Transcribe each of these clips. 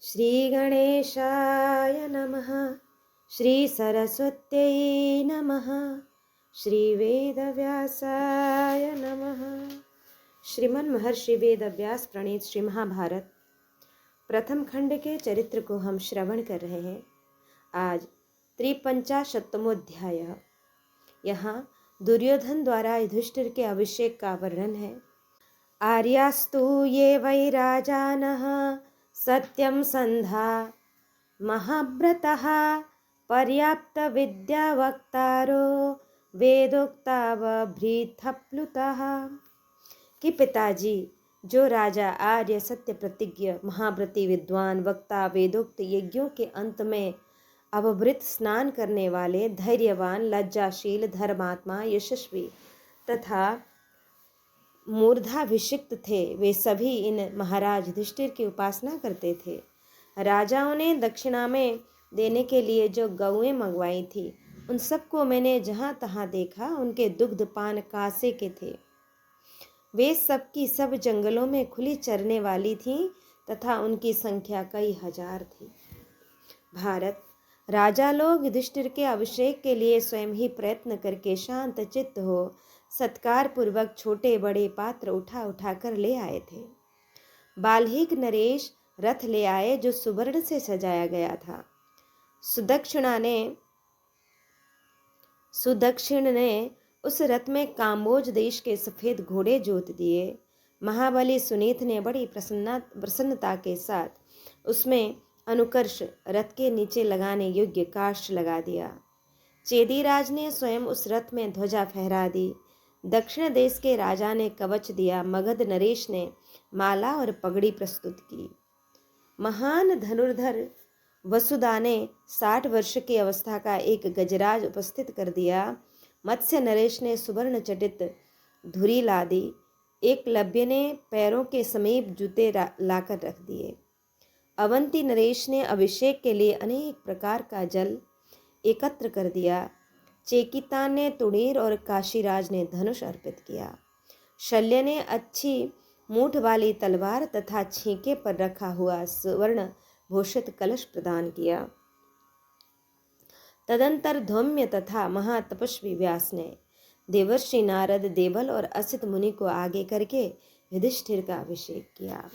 श्रीगणेशाय नमः। श्रीसरस्वत्यै नमः। श्रीवेदव्यासाय नमः। श्रीमन महर्षि वेदव्यास प्रणीत श्री महाभारत प्रथम खंड के चरित्र को हम श्रवण कर रहे हैं। आज 53वां अध्याय। यहाँ दुर्योधन द्वारा युधिष्ठिर के अभिषेक का वर्णन है। आर्यास्तु ये वै राजानः सत्यं संधा महाव्रतः पर्याप्त विद्यावक्तारो वेदोक्तावभृतप्लुतः। कि पिताजी, जो राजा आर्य सत्य प्रतिज्ञ महाव्रती विद्वान वक्ता वेदोक्त यज्ञों के अंत में अवभृत स्नान करने वाले धैर्यवान लज्जाशील धर्मात्मा यशस्वी तथा मूर्धाभिषिक्त थे, वे सभी इन महाराज युधिष्ठिर की उपासना करते थे। राजाओं ने दक्षिणा में देने के लिए जो गौएं मंगवाई थी, उन सबको मैंने जहाँ तहाँ देखा, उनके दुग्ध पान कासे के थे। वे सब की सब जंगलों में खुली चरने वाली थीं तथा उनकी संख्या कई हजार थी। भारत राजा लोग युधिष्ठिर के अभिषेक के लिए स्वयं ही प्रयत्न करके शांत चित्त हो सत्कार पूर्वक छोटे बड़े पात्र उठा उठा कर ले आए थे। बाल्हिक नरेश रथ ले आए जो सुवर्ण से सजाया गया था। सुदक्षिण ने उस रथ में काम्बोज देश के सफेद घोड़े जोत दिए। महाबली सुनीत ने बड़ी प्रसन्नता के साथ उसमें अनुकर्ष रथ के नीचे लगाने योग्य काष्ठ लगा दिया। चेदीराज ने स्वयं उस रथ में ध्वजा फहरा दी। दक्षिण देश के राजा ने कवच दिया। मगध नरेश ने माला और पगड़ी प्रस्तुत की। महान धनुर्धर वसुदा ने 60 वर्ष की अवस्था का एक गजराज उपस्थित कर दिया। मत्स्य नरेश ने सुवर्ण चटित धुरी ला दी। एकलव्य ने पैरों के समीप जूते लाकर रख दिए। अवंती नरेश ने अभिषेक के लिए अनेक प्रकार का जल एकत्र कर दिया। चेकितान ने तुणीर और काशीराज ने धनुष अर्पित किया। शल्य ने अच्छी मूठ वाली तलवार तथा छींके पर रखा हुआ सुवर्ण भूषित कलश प्रदान किया। तदंतर धौम्य तथा महातपस्वी व्यास ने देवर्षि नारद देवल और असित मुनि को आगे करके युधिष्ठिर का अभिषेक किया।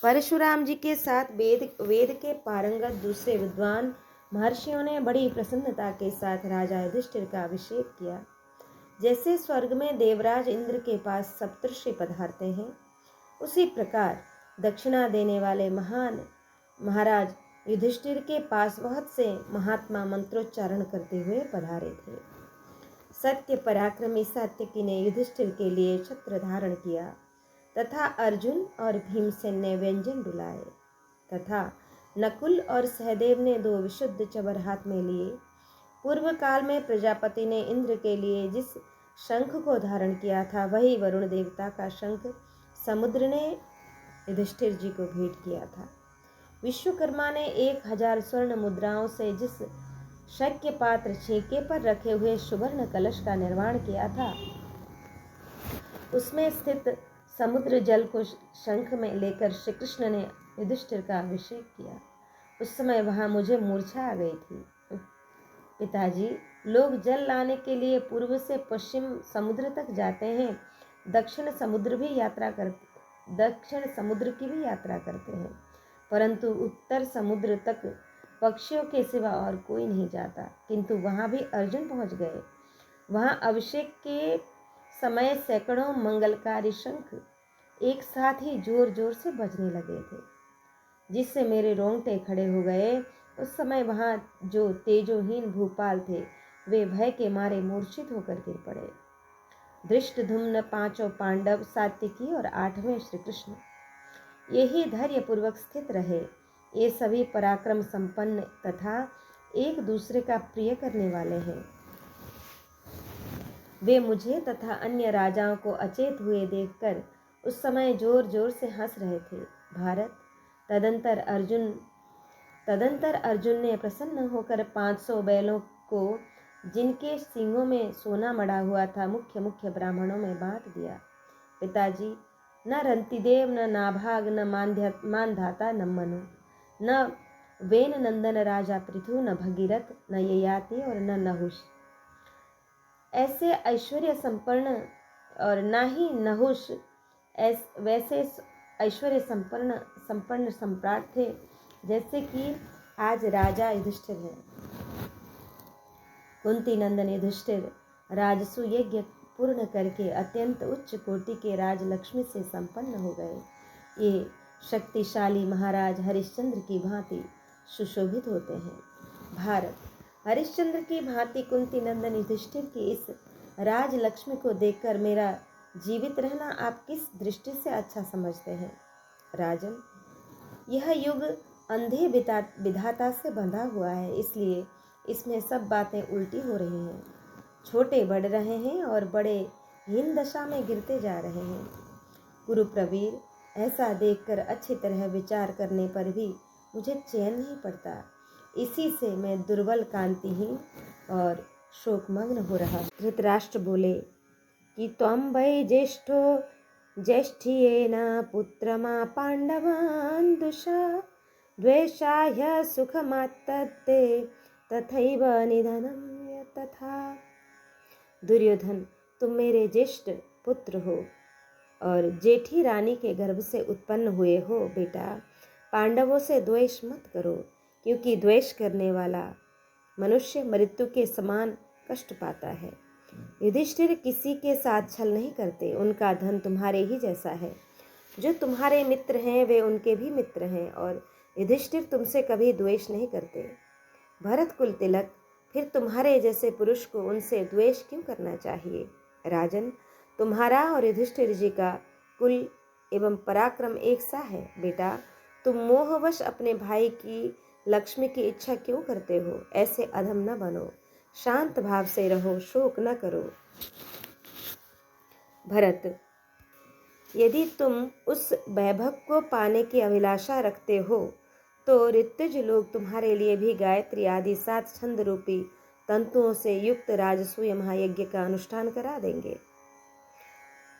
परशुराम जी के साथ वेद के पारंगत दूसरे विद्वान महर्षियों ने बड़ी प्रसन्नता के साथ राजा युधिष्ठिर का अभिषेक किया। जैसे स्वर्ग में देवराज इंद्र के पास सप्तर्षि पधारते हैं, उसी प्रकार दक्षिणा देने वाले महान महाराज युधिष्ठिर के पास बहुत से महात्मा मंत्रोच्चारण करते हुए पधारे थे। सत्य पराक्रमी सात्यकी ने युधिष्ठिर के लिए छत्र धारण किया तथा अर्जुन और भीमसेन ने व्यंजन डुलाए तथा नकुल और सहदेव ने 2 विशुद्ध चबर हाथ में लिए। पूर्व काल में प्रजापति ने इंद्र के लिए जिस शंख को धारण किया था, वही वरुण देवता का शंख समुद्र ने युधिष्ठिर जी को भेंट किया था। विश्वकर्मा ने 1000 स्वर्ण मुद्राओं से जिस शक्य पात्र छींके पर रखे हुए सुवर्ण कलश का निर्माण किया था, उसमें स्थित समुद्र जल को शंख में लेकर श्री कृष्ण ने युधिष्ठिर का अभिषेक किया। उस समय वहां मुझे मूर्छा आ गई थी। पिताजी, लोग जल लाने के लिए पूर्व से पश्चिम समुद्र तक जाते हैं, दक्षिण समुद्र की भी यात्रा करते हैं, परंतु उत्तर समुद्र तक पक्षियों के सिवा और कोई नहीं जाता। किंतु वहां भी अर्जुन पहुंच गए। वहां अभिषेक के समय सैकड़ों मंगलकारी शंख एक साथ ही जोर जोर से बजने लगे थे, जिससे मेरे रोंगटे खड़े हो गए। उस समय वहां जो तेजोहीन भूपाल थे, वे भय के मारे मूर्छित होकर गिर पड़े। धृष्टद्युम्न, 5 पांडव, सात्यकी और 8वें श्री कृष्ण, यही धैर्य पूर्वक स्थित रहे। ये सभी पराक्रम संपन्न तथा एक दूसरे का प्रिय करने वाले हैं। वे मुझे तथा अन्य राजाओं को अचेत हुए देखकर उस समय जोर जोर से हंस रहे थे। भारत तदंतर अर्जुन ने प्रसन्न होकर 500 बैलों को, जिनके सींगों में सोना मड़ा हुआ था, मुख्य मुख्य ब्राह्मणों में बांट दिया। पिताजी, न रंतिदेव, न नाभाग, न मानधाता, न मनु, न वेन नंदन राजा पृथु, न भगीरथ, न ययाति और न नहुष। ऐसे ऐश्वर्य संपन्न और न ही नहुष वैसे ऐश्वर्य संपन्न सम्राट थे जैसे कि आज राजा युधिष्ठिर है। कुंती नंदन युधिष्ठिर राजसु यज्ञ पूर्ण करके अत्यंत उच्च कोटि के राजलक्ष्मी से संपन्न हो गए। ये शक्तिशाली महाराज हरिश्चंद्र की भांति सुशोभित होते हैं। भारत, हरिश्चंद्र की भांति कुंती नंदन युधिष्ठिर की इस राजलक्ष्मी को देखकर मेरा जीवित रहना आप किस दृष्टि से अच्छा समझते हैं? राजन, यह युग अंधे विधाता से बंधा हुआ है, इसलिए इसमें सब बातें उल्टी हो रही हैं। छोटे बढ़ रहे हैं और बड़े हीन दशा में गिरते जा रहे हैं। गुरु प्रवीर, ऐसा देखकर अच्छी तरह विचार करने पर भी मुझे चैन नहीं पड़ता। इसी से मैं दुर्बल, कांतिहीन और शोकमग्न हो रहा। धृतराष्ट्र बोले कि त्वं वै ज्येष्ठो ज्येष्ठियेन पुत्रमा पांडवान् दुषा द्वेषाय सुखमात्तते तथैव निधनं तथा। दुर्योधन, तुम मेरे ज्येष्ठ पुत्र हो और जेठी रानी के गर्भ से उत्पन्न हुए हो। बेटा, पांडवों से द्वेष मत करो, क्योंकि द्वेष करने वाला मनुष्य मृत्यु के समान कष्ट पाता है। युधिष्ठिर किसी के साथ छल नहीं करते, उनका धन तुम्हारे ही जैसा है। जो तुम्हारे मित्र हैं वे उनके भी मित्र हैं, और युधिष्ठिर तुमसे कभी द्वेष नहीं करते। भरत कुल तिलक, फिर तुम्हारे जैसे पुरुष को उनसे द्वेष क्यों करना चाहिए? राजन, तुम्हारा और युधिष्ठिर जी का कुल एवं पराक्रम एक सा है। बेटा, तुम मोहवश अपने भाई की लक्ष्मी की इच्छा क्यों करते हो? ऐसे अधम न बनो, शांत भाव से रहो, शोक न करो। भरत, यदि तुम उस वैभव को पाने की अभिलाषा रखते हो तो ऋत्विज लोग तुम्हारे लिए भी गायत्री आदि 7 छंद रूपी तंतुओं से युक्त राजसूय महायज्ञ का अनुष्ठान करा देंगे।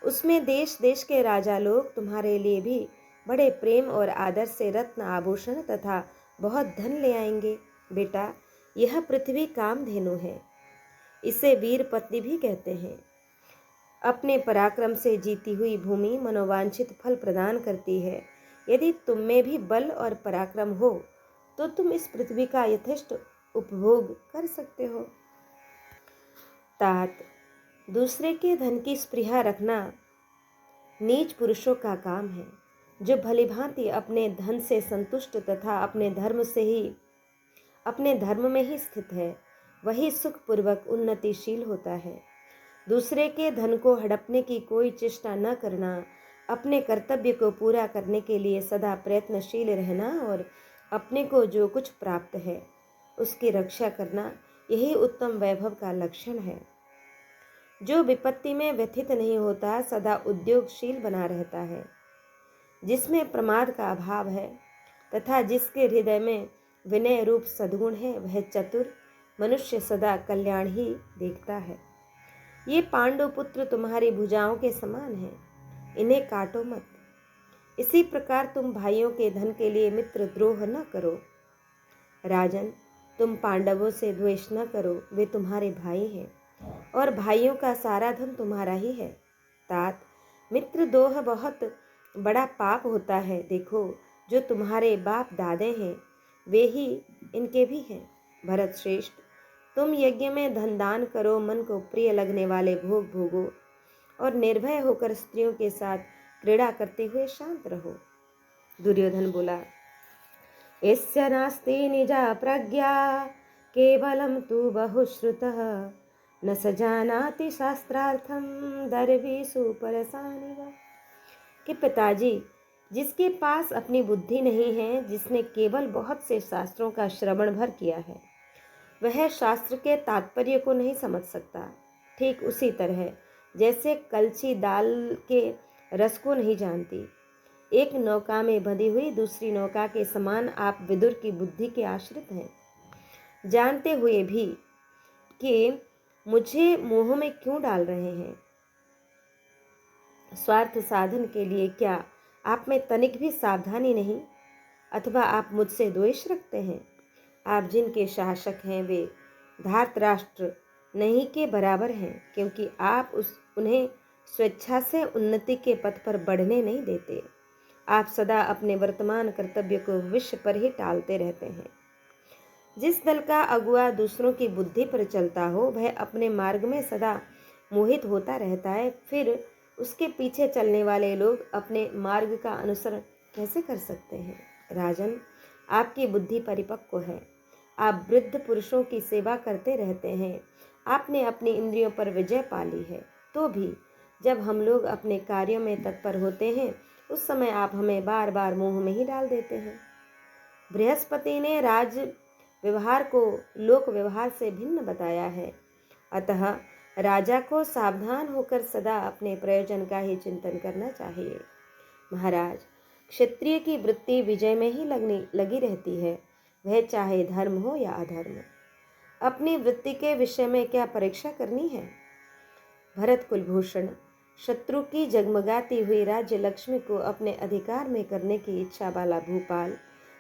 उसमें देश देश के राजा लोग तुम्हारे लिए भी बड़े प्रेम और आदर से रत्न आभूषण तथा बहुत धन ले आएंगे। बेटा, यह पृथ्वी कामधेनु है, इसे वीर पत्नी भी कहते हैं। अपने पराक्रम से जीती हुई भूमि मनोवांछित फल प्रदान करती है। यदि तुम में भी बल और पराक्रम हो तो तुम इस पृथ्वी का यथेष्ट उपभोग कर सकते हो। तात, दूसरे के धन की स्पृहा रखना नीच पुरुषों का काम है। जो भलीभांति अपने धन से संतुष्ट तथा अपने धर्म में ही स्थित है, वही सुखपूर्वक उन्नतिशील होता है। दूसरे के धन को हड़पने की कोई चेष्टा न करना, अपने कर्तव्य को पूरा करने के लिए सदा प्रयत्नशील रहना और अपने को जो कुछ प्राप्त है उसकी रक्षा करना, यही उत्तम वैभव का लक्षण है। जो विपत्ति में व्यथित नहीं होता, सदा उद्योगशील बना रहता है, जिसमें प्रमाद का अभाव है तथा जिसके हृदय में विनय रूप सद्गुण है, वह चतुर मनुष्य सदा कल्याण ही देखता है। ये पांडु पुत्र तुम्हारी भुजाओं के समान हैं, इन्हें काटो मत। इसी प्रकार तुम भाइयों के धन के लिए मित्र द्रोह न करो। राजन, तुम पांडवों से द्वेष न करो, वे तुम्हारे भाई हैं और भाइयों का सारा धन तुम्हारा ही है। तात, मित्र द्रोह बहुत बड़ा पाप होता है। देखो, जो तुम्हारे बाप दादे हैं वे ही इनके भी हैं। भरत श्रेष्ठ, तुम यज्ञ में धन दान करो, मन को प्रिय लगने वाले भोग भोगो और निर्भय होकर स्त्रियों के साथ क्रीड़ा करते हुए शांत रहो। दुर्योधन बोला, यस्य नास्ति निजा प्रज्ञा केवलम तु बहुश्रुतः न स जानाति शास्त्रार्थम दर्वीसु परसानिव। कि पिताजी, जिसके पास अपनी बुद्धि नहीं है, जिसने केवल बहुत से शास्त्रों का श्रवण भर किया है, वह शास्त्र के तात्पर्य को नहीं समझ सकता। ठीक उसी तरह जैसे कलछी दाल के रस को नहीं जानती। एक नौका में बंधी हुई दूसरी नौका के समान आप विदुर की बुद्धि के आश्रित हैं। जानते हुए भी कि मुझे मोह में क्यों डाल रहे हैं। स्वार्थ साधन के लिए क्या आप में तनिक भी सावधानी नहीं? अथवा आप मुझसे द्वेष रखते हैं? आप जिनके शासक हैं वे धार्तराष्ट्र नहीं के बराबर हैं, क्योंकि आप उन्हें स्वेच्छा से उन्नति के पथ पर बढ़ने नहीं देते। आप सदा अपने वर्तमान कर्तव्य को भविष्य पर ही टालते रहते हैं। जिस दल का अगुआ दूसरों की बुद्धि पर चलता हो वह अपने मार्ग में सदा मोहित होता रहता है, फिर उसके पीछे चलने वाले लोग अपने मार्ग का अनुसरण कैसे कर सकते हैं? राजन, आपकी बुद्धि परिपक्व है। आप वृद्ध पुरुषों की सेवा करते रहते हैं। आपने अपनी इंद्रियों पर विजय पा ली है, तो भी जब हम लोग अपने कार्यों में तत्पर होते हैं उस समय आप हमें बार बार मोह में ही डाल देते हैं। बृहस्पति ने राज व्यवहार को लोक व्यवहार से भिन्न बताया है, अतः राजा को सावधान होकर सदा अपने प्रयोजन का ही चिंतन करना चाहिए। महाराज, क्षत्रिय की वृत्ति विजय में ही लगी रहती है, वह चाहे धर्म हो या अधर्म। अपनी वृत्ति के विषय में क्या परीक्षा करनी है? भरत कुलभूषण, शत्रु की जगमगाती हुई राज्य लक्ष्मी को अपने अधिकार में करने की इच्छा वाला भूपाल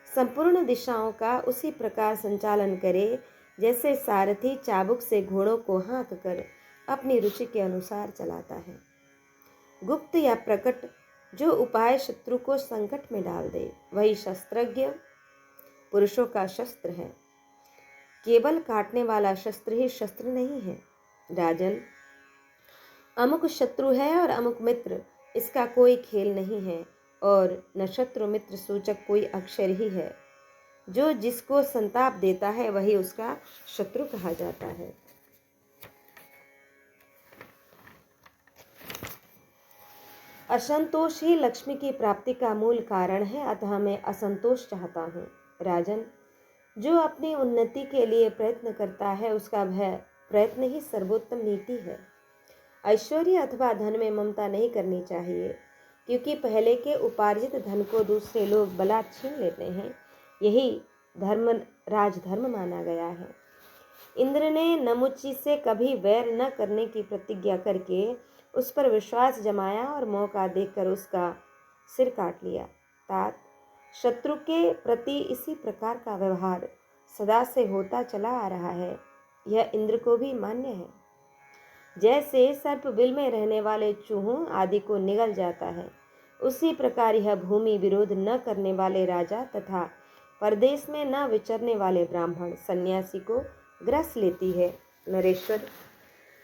संपूर्ण दिशाओं का उसी प्रकार संचालन करे जैसे सारथी चाबुक से घोड़ों को हाँक कर अपनी रुचि के अनुसार चलाता है। गुप्त या प्रकट जो उपाय शत्रु को संकट में डाल दे वही शस्त्रज्ञ पुरुषों का शस्त्र है। केवल काटने वाला शस्त्र ही शस्त्र नहीं है। राजन, अमुक शत्रु है और अमुक मित्र, इसका कोई खेल नहीं है, और न शत्रु मित्र सूचक कोई अक्षर ही है। जो जिसको संताप देता है वही उसका शत्रु कहा जाता है। असंतोष ही लक्ष्मी की प्राप्ति का मूल कारण है, अतः मैं असंतोष चाहता हूँ। राजन, जो अपनी उन्नति के लिए प्रयत्न करता है उसका वह प्रयत्न ही सर्वोत्तम नीति है। ऐश्वर्य अथवा धन में ममता नहीं करनी चाहिए, क्योंकि पहले के उपार्जित धन को दूसरे लोग बलात् छीन लेते हैं। यही राजधर्म माना गया है। इंद्र ने नमुची से कभी वैर न करने की प्रतिज्ञा करके उस पर विश्वास जमाया और मौका देखकर उसका सिर काट लिया। तात, शत्रु के प्रति इसी प्रकार का व्यवहार सदा से होता चला आ रहा है। यह इंद्र को भी मान्य है। जैसे सर्प बिल में रहने वाले चूहों आदि को निगल जाता है, उसी प्रकार यह भूमि विरोध न करने वाले राजा तथा परदेश में न विचरने वाले ब्राह्मण सन्यासी को ग्रस लेती है। नरेश्वर,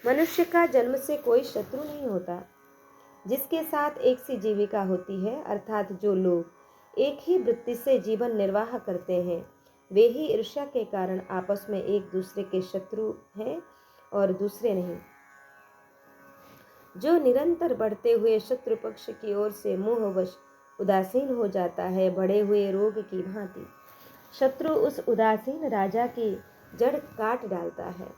मनुष्य का जन्म से कोई शत्रु नहीं होता। जिसके साथ एक सी जीविका होती है, अर्थात जो लोग एक ही वृत्ति से जीवन निर्वाह करते हैं, वे ही ईर्ष्या के कारण आपस में एक दूसरे के शत्रु हैं और दूसरे नहीं। जो निरंतर बढ़ते हुए शत्रु पक्ष की ओर से मोहवश उदासीन हो जाता है, बढ़े हुए रोग की भांति शत्रु उस उदासीन राजा की जड़ काट डालता है।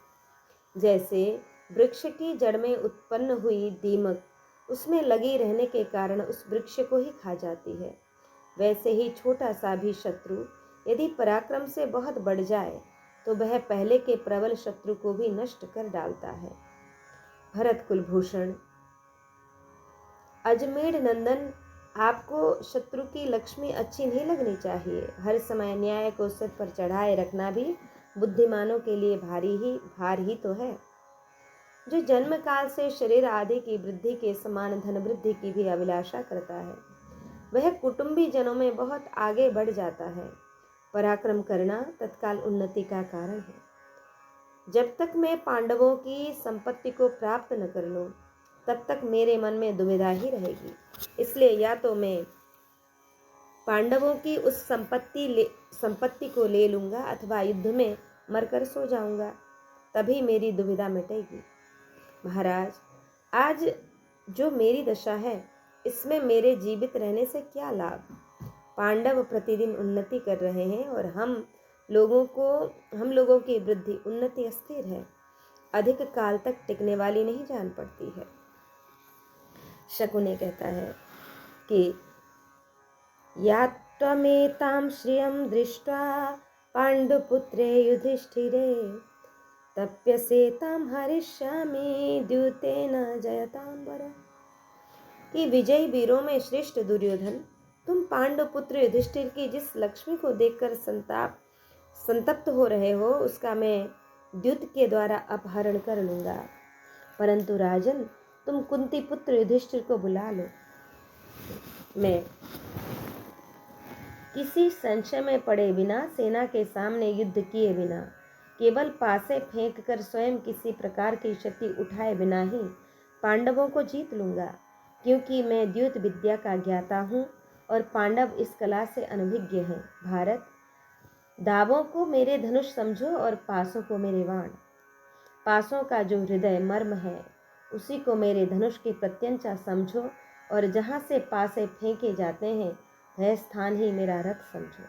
जैसे वृक्ष की जड़ में उत्पन्न हुई दीमक उसमें लगी रहने के कारण उस वृक्ष को ही खा जाती है, वैसे ही छोटा सा भी शत्रु यदि पराक्रम से बहुत बढ़ जाए तो वह पहले के प्रबल शत्रु को भी नष्ट कर डालता है। भरत कुलभूषण, अजमेर नंदन, आपको शत्रु की लक्ष्मी अच्छी नहीं लगनी चाहिए। हर समय न्याय को सिर पर चढ़ाए रखना भी बुद्धिमानों के लिए भार ही तो है। जो जन्म काल से शरीर आदि की वृद्धि के समान धन वृद्धि की भी अभिलाषा करता है, वह कुटुंबी जनों में बहुत आगे बढ़ जाता है। पराक्रम करना तत्काल उन्नति का कारण है। जब तक मैं पांडवों की संपत्ति को प्राप्त न कर लूं, तब तक मेरे मन में दुविधा ही रहेगी। इसलिए या तो मैं पांडवों की उस संपत्ति को ले लूंगा अथवा युद्ध में मरकर सो जाऊंगा, तभी मेरी दुविधा मिटेगी। महाराज, आज जो मेरी दशा है इसमें मेरे जीवित रहने से क्या लाभ? पांडव प्रतिदिन उन्नति कर रहे हैं और हम लोगों की वृद्धि उन्नति अस्थिर है, अधिक काल तक टिकने वाली नहीं जान पड़ती है। शकुने कहता है कि यात्वमेतां श्रियं दृष्ट्वा पांडुपुत्रे युधिष्ठिरे तप्यसेतां हरिष्यामि द्यूतेन जयतां वर। कि विजयी वीरों में श्रेष्ठ दुर्योधन तुम पांडु पुत्र युधिष्ठिर की जिस लक्ष्मी को देखकर संतप्त हो रहे हो, उसका मैं द्युत के द्वारा अपहरण कर लूंगा। परंतु राजन, तुम कुंती पुत्र युधिष्ठिर को बुला लो। मैं किसी संशय में पड़े बिना, सेना के सामने युद्ध किए बिना, केवल पासे फेंक कर स्वयं किसी प्रकार की क्षति उठाए बिना ही पांडवों को जीत लूंगा, क्योंकि मैं द्युत विद्या का ज्ञाता हूँ और पांडव इस कला से अनभिज्ञ हैं। भारत, दावों को मेरे धनुष समझो और पासों को मेरे बाण। पासों का जो हृदय मर्म है, उसी को मेरे धनुष की प्रत्यंचा समझो, और जहाँ से पासे फेंके जाते हैं, वह स्थान ही मेरा रथ समझो।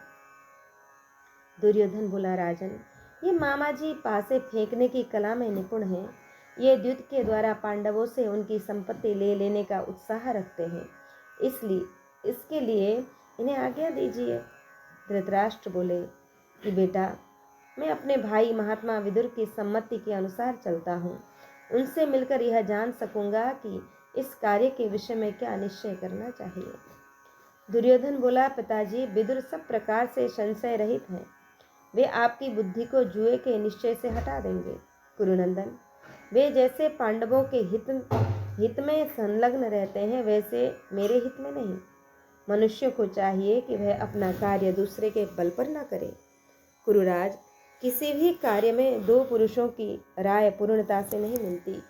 दुर्योधन बोला, राजन, ये मामा जी पासे फेंकने की कला में निपुण हैं। ये द्युत के द्वारा पांडवों से उनकी संपत्ति ले लेने का उत्साह रखते हैं, इसके लिए इन्हें आज्ञा दीजिए। धृतराष्ट्र बोले कि बेटा, मैं अपने भाई महात्मा विदुर की सम्मति के अनुसार चलता हूँ। उनसे मिलकर यह जान सकूंगा कि इस कार्य के विषय में क्या निश्चय करना चाहिए। दुर्योधन बोला, पिताजी, विदुर सब प्रकार से संशय रहित हैं। वे आपकी बुद्धि को जुए के निश्चय से हटा देंगे। कुरुनंदन, वे जैसे पांडवों के हित में संलग्न रहते हैं, वैसे मेरे हित में नहीं। मनुष्य को चाहिए कि वह अपना कार्य दूसरे के बल पर न करे। कुरुराज, किसी भी कार्य में दो पुरुषों की राय पूर्णता से नहीं मिलती।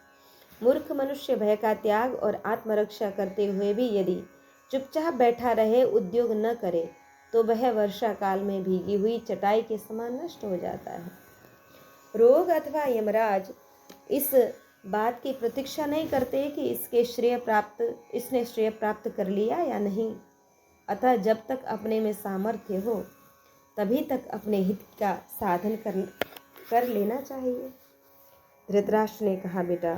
मूर्ख मनुष्य भय का त्याग और आत्मरक्षा करते हुए भी यदि चुपचाप बैठा रहे, उद्योग न करे, तो वह वर्षा काल में भीगी हुई चटाई के समान नष्ट हो जाता है। रोग अथवा यमराज इस बात की प्रतीक्षा नहीं करते कि इसने श्रेय प्राप्त कर लिया या नहीं। अतः जब तक अपने में सामर्थ्य हो, तभी तक अपने हित का साधन कर लेना चाहिए। धृतराष्ट्र ने कहा, बेटा,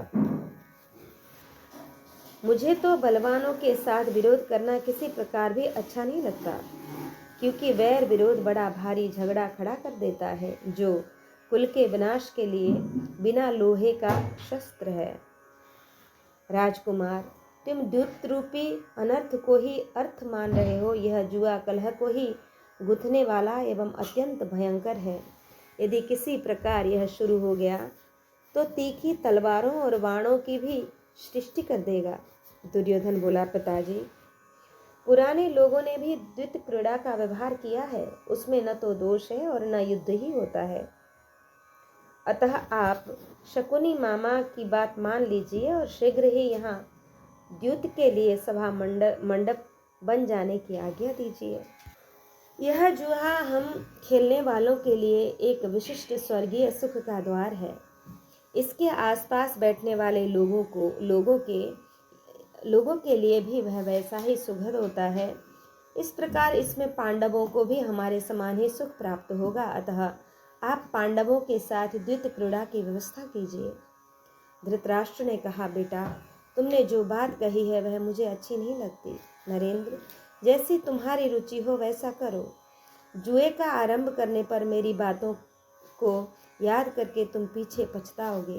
मुझे तो बलवानों के साथ विरोध करना किसी प्रकार भी अच्छा नहीं लगता, क्योंकि वैर विरोध बड़ा भारी झगड़ा खड़ा कर देता है, जो कुल के विनाश के लिए बिना लोहे का शस्त्र है। राजकुमार, तुम द्युत रूपी अनर्थ को ही अर्थ मान रहे हो। यह जुआ कलह को ही गुथने वाला एवं अत्यंत भयंकर है। यदि किसी प्रकार यह शुरू हो गया तो तीखी तलवारों और बाणों की भी सृष्टि कर देगा। दुर्योधन बोला, पिताजी, पुराने लोगों ने भी द्वित क्रीड़ा का व्यवहार किया है, उसमें न तो दोष है और न युद्ध ही होता है। अतः आप शकुनी मामा की बात मान लीजिए और शीघ्र ही यहाँ द्युत के लिए सभा मंडप बन जाने की आज्ञा दीजिए। यह जुआ हम खेलने वालों के लिए एक विशिष्ट स्वर्गीय सुख का द्वार है। इसके आसपास बैठने वाले लोगों के लिए भी वह वैसा ही सुखद होता है। इस प्रकार इसमें पांडवों को भी हमारे समान ही सुख प्राप्त होगा। अतः आप पांडवों के साथ द्वित क्रीड़ा की व्यवस्था कीजिए। धृतराष्ट्र ने कहा, बेटा, तुमने जो बात कही है वह मुझे अच्छी नहीं लगती। नरेंद्र, जैसी तुम्हारी रुचि हो वैसा करो। जुए का आरंभ करने पर मेरी बातों को याद करके तुम पीछे पछताओगे,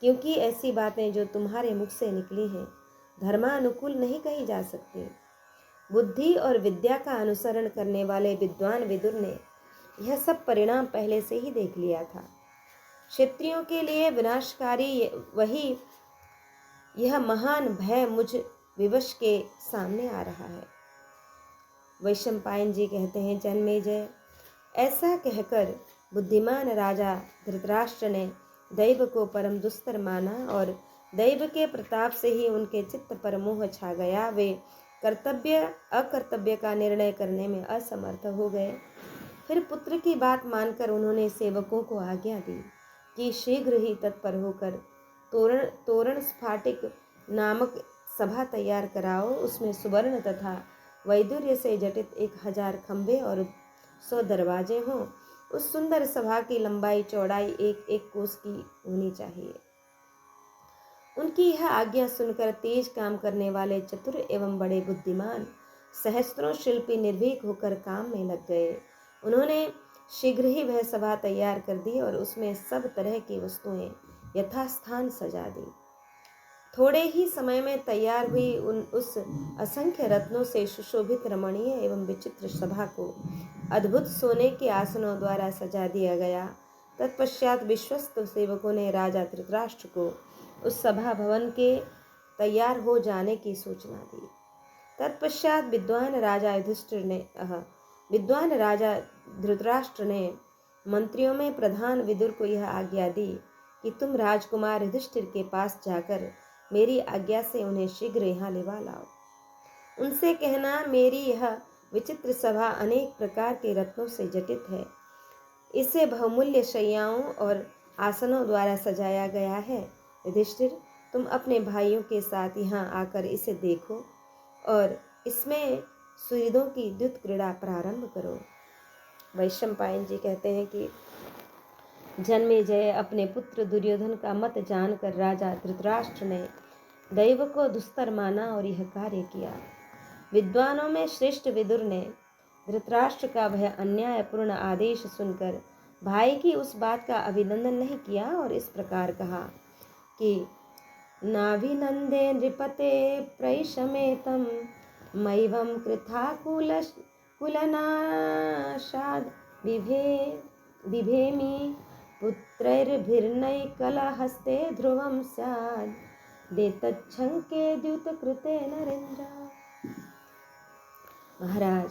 क्योंकि ऐसी बातें जो तुम्हारे मुख से निकली हैं धर्मानुकूल नहीं कही जा सकती। बुद्धि और विद्या का अनुसरण करने वाले विद्वान विदुर ने यह सब परिणाम पहले से ही देख लिया था। क्षत्रियों के लिए विनाशकारी वही यह महान भय मुझ विवश के सामने आ रहा है। वैशंपायन जी कहते हैं, जन्मेजय, ऐसा कहकर बुद्धिमान राजा धृतराष्ट्र ने दैव को परम दुस्तर माना और दैव के प्रताप से ही उनके चित्त पर मोह छा गया। वे कर्तव्य अकर्तव्य का निर्णय करने में असमर्थ हो गए। फिर पुत्र की बात मानकर उन्होंने सेवकों को आज्ञा दी कि शीघ्र ही तत्पर होकर तोरण स्फाटिक नामक सभा तैयार कराओ। उसमें सुवर्ण तथा वैदुर्य से जटित 1000 खंभे और 100 दरवाजे हों। उस सुंदर सभा की लंबाई चौड़ाई 1-1 कोस की होनी चाहिए। उनकी यह आज्ञा सुनकर तेज काम करने वाले चतुर एवं बड़े बुद्धिमान सहस्त्रों शिल्पी निर्भीक होकर काम में लग गए। उन्होंने शीघ्र ही वह सभा तैयार कर दी और उसमें सब तरह की वस्तुएं यथास्थान सजा दी। थोड़े ही समय में तैयार हुई उस असंख्य रत्नों से सुशोभित रमणीय एवं विचित्र सभा को अद्भुत सोने के आसनों द्वारा सजा दिया गया। तत्पश्चात विश्वस्त सेवकों ने राजा धृतराष्ट्र को उस सभा भवन के तैयार हो जाने की सूचना दी। तत्पश्चात विद्वान राजा धृतराष्ट्र ने मंत्रियों में प्रधान विदुर को यह आज्ञा दी कि तुम राजकुमार युधिष्ठिर के पास जाकर मेरी आज्ञा से उन्हें शीघ्र यहाँ लिवा लाओ। उनसे कहना, मेरी यह विचित्र सभा अनेक प्रकार के रत्नों से जटित है। इसे बहुमूल्य शैयाओं और आसनों द्वारा सजाया गया है। युधिष्ठिर, तुम अपने भाइयों के साथ यहाँ आकर इसे देखो और इसमें सुहृदों की द्युत क्रीड़ा प्रारंभ करो। वैशंपायन जी कहते हैं कि जन्मेजय अपने पुत्र दुर्योधन का मत जानकर राजा धृतराष्ट्र ने दैव को दुस्तर माना और यह कार्य किया। विद्वानों में श्रेष्ठ विदुर ने धृतराष्ट्र का वह अन्यायपूर्ण आदेश सुनकर भाई की उस बात का अभिनंदन नहीं किया और इस प्रकार कहा कि नाभिनंदे नृपते प्रैषमेतं मैवं कृथा कुलनाशाद बिभेमि पुत्रैर्भिर्नैकलहस्ते ध्रुवं स्याद् देतच्छंके द्युतकृते नरेंद्र। महाराज,